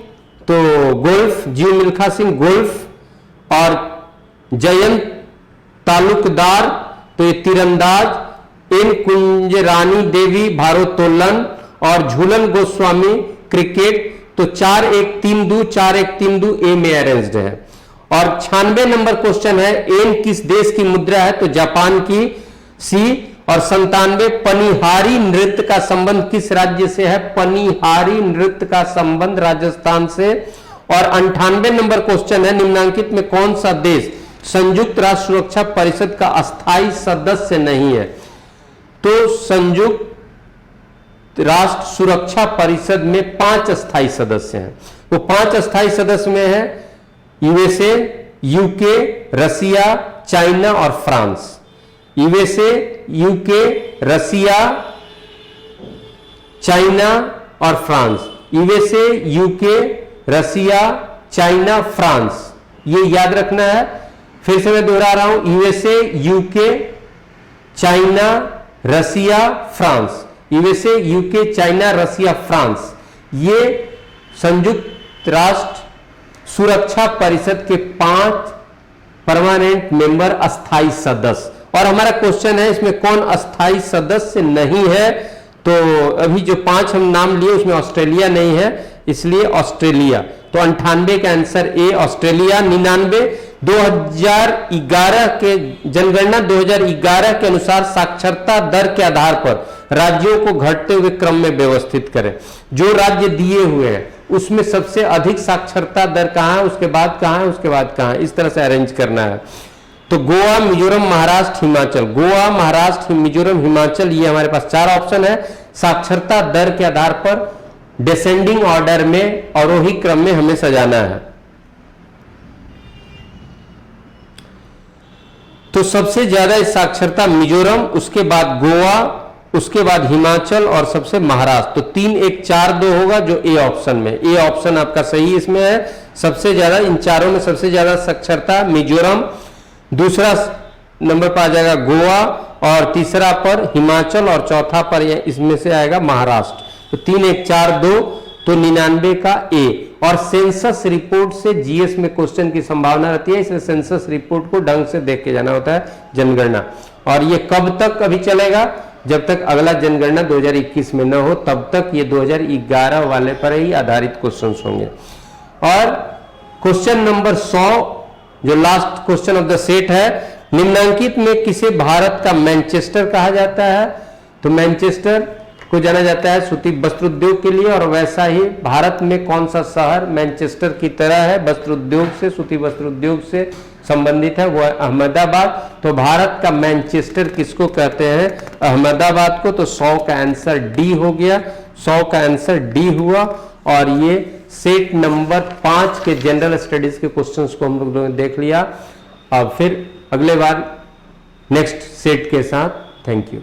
तो गोल्फ, जीव मिल्खा सिंह गोल्फ, और जयंत तालुकदार तो ये तीरंदाज, एन कुंजरानी देवी भारोत्तोलन, और झूलन गोस्वामी क्रिकेट। तो 4 1 3 2 4 1 3 2 ए में अरेंज्ड है। और 96 नंबर क्वेश्चन है, एन किस देश की मुद्रा है, तो जापान की, सी। और 97 पनिहारी नृत्य का संबंध किस राज्य से है, पनिहारी नृत्य का संबंध राजस्थान से। और 98 नंबर क्वेश्चन है, निम्नांकित में कौन सा देश संयुक्त राष्ट्र सुरक्षा परिषद का अस्थायी सदस्य नहीं है। तो संयुक्त राष्ट्र सुरक्षा परिषद में 5 अस्थायी सदस्य हैं। वो 5 अस्थायी सदस्य में है यूएसए, यूके, रसिया, चाइना और फ्रांस। यूएसए, यूके, रसिया, चाइना और फ्रांस। यूएसए, यूके, रसिया, चाइना, फ्रांस, ये याद रखना है। फिर से मैं दोहरा रहा हूं, यूएसए, यूके, चाइना, रसिया, फ्रांस। यूएसए, यूके, चाइना, रसिया, फ्रांस, ये संयुक्त राष्ट्र सुरक्षा परिषद के 5 परमानेंट मेंबर अस्थायी सदस्य। और हमारा क्वेश्चन है इसमें कौन अस्थायी सदस्य नहीं है, तो अभी जो 5 हम नाम लिए उसमें ऑस्ट्रेलिया नहीं है, इसलिए ऑस्ट्रेलिया। तो 98 का आंसर ए ऑस्ट्रेलिया। 99 2011 के जनगणना 2011 के अनुसार साक्षरता दर के आधार पर राज्यों को घटते हुए क्रम में व्यवस्थित करें। जो राज्य दिए हुए हैं उसमें सबसे अधिक साक्षरता दर कहां है, उसके बाद कहां है, उसके बाद कहां है, इस तरह से अरेंज करना है। तो गोवा, मिजोरम, महाराष्ट्र, हिमाचल। गोवा, महाराष्ट्र, मिजोरम, हिमाचल, ये हमारे पास 4 ऑप्शन है। साक्षरता दर के आधार पर डिसेंडिंग ऑर्डर में, अवरोही क्रम में हमें सजाना है। तो सबसे ज्यादा साक्षरता मिजोरम, उसके बाद गोवा, उसके बाद हिमाचल और सबसे महाराष्ट्र। तो 3 1 4 2 होगा जो ए ऑप्शन में। ए ऑप्शन आपका सही इसमें है। सबसे ज्यादा इन चारों में सबसे ज्यादा साक्षरता मिजोरम, दूसरा नंबर पर आ जाएगा गोवा, और तीसरा पर हिमाचल, और चौथा पर इसमें से आएगा महाराष्ट्र। तो 3 1 4 2, तो 99 का ए। और सेंसस रिपोर्ट से जीएस में क्वेश्चन की संभावना रहती है, इसलिए सेंसस रिपोर्ट को ढंग से देख के जाना होता है जनगणना। और ये कब तक अभी चलेगा, जब तक अगला जनगणना 2021 में न हो, तब तक ये 2011 वाले पर ही आधारित क्वेश्चन होंगे। और क्वेश्चन नंबर 100 जो last question of the set है, निम्नांकित में किसे भारत का मैनचेस्टर कहा जाता है, तो मैनचेस्टर को जाना जाता है सूती वस्त्र उद्योग के लिए। और वैसा ही भारत में कौन सा शहर मैनचेस्टर की तरह है, वस्त्र उद्योग से, सूती वस्त्र उद्योग से संबंधित है, वो है अहमदाबाद। तो भारत का मैनचेस्टर किसको कहते हैं, अहमदाबाद को। तो 100 का आंसर डी हो गया, 100 का आंसर डी हुआ। और ये सेट नंबर 5 के जनरल स्टडीज के क्वेश्चंस को हम लोगों ने देख लिया। अब फिर अगले बार नेक्स्ट सेट के साथ। Thank you.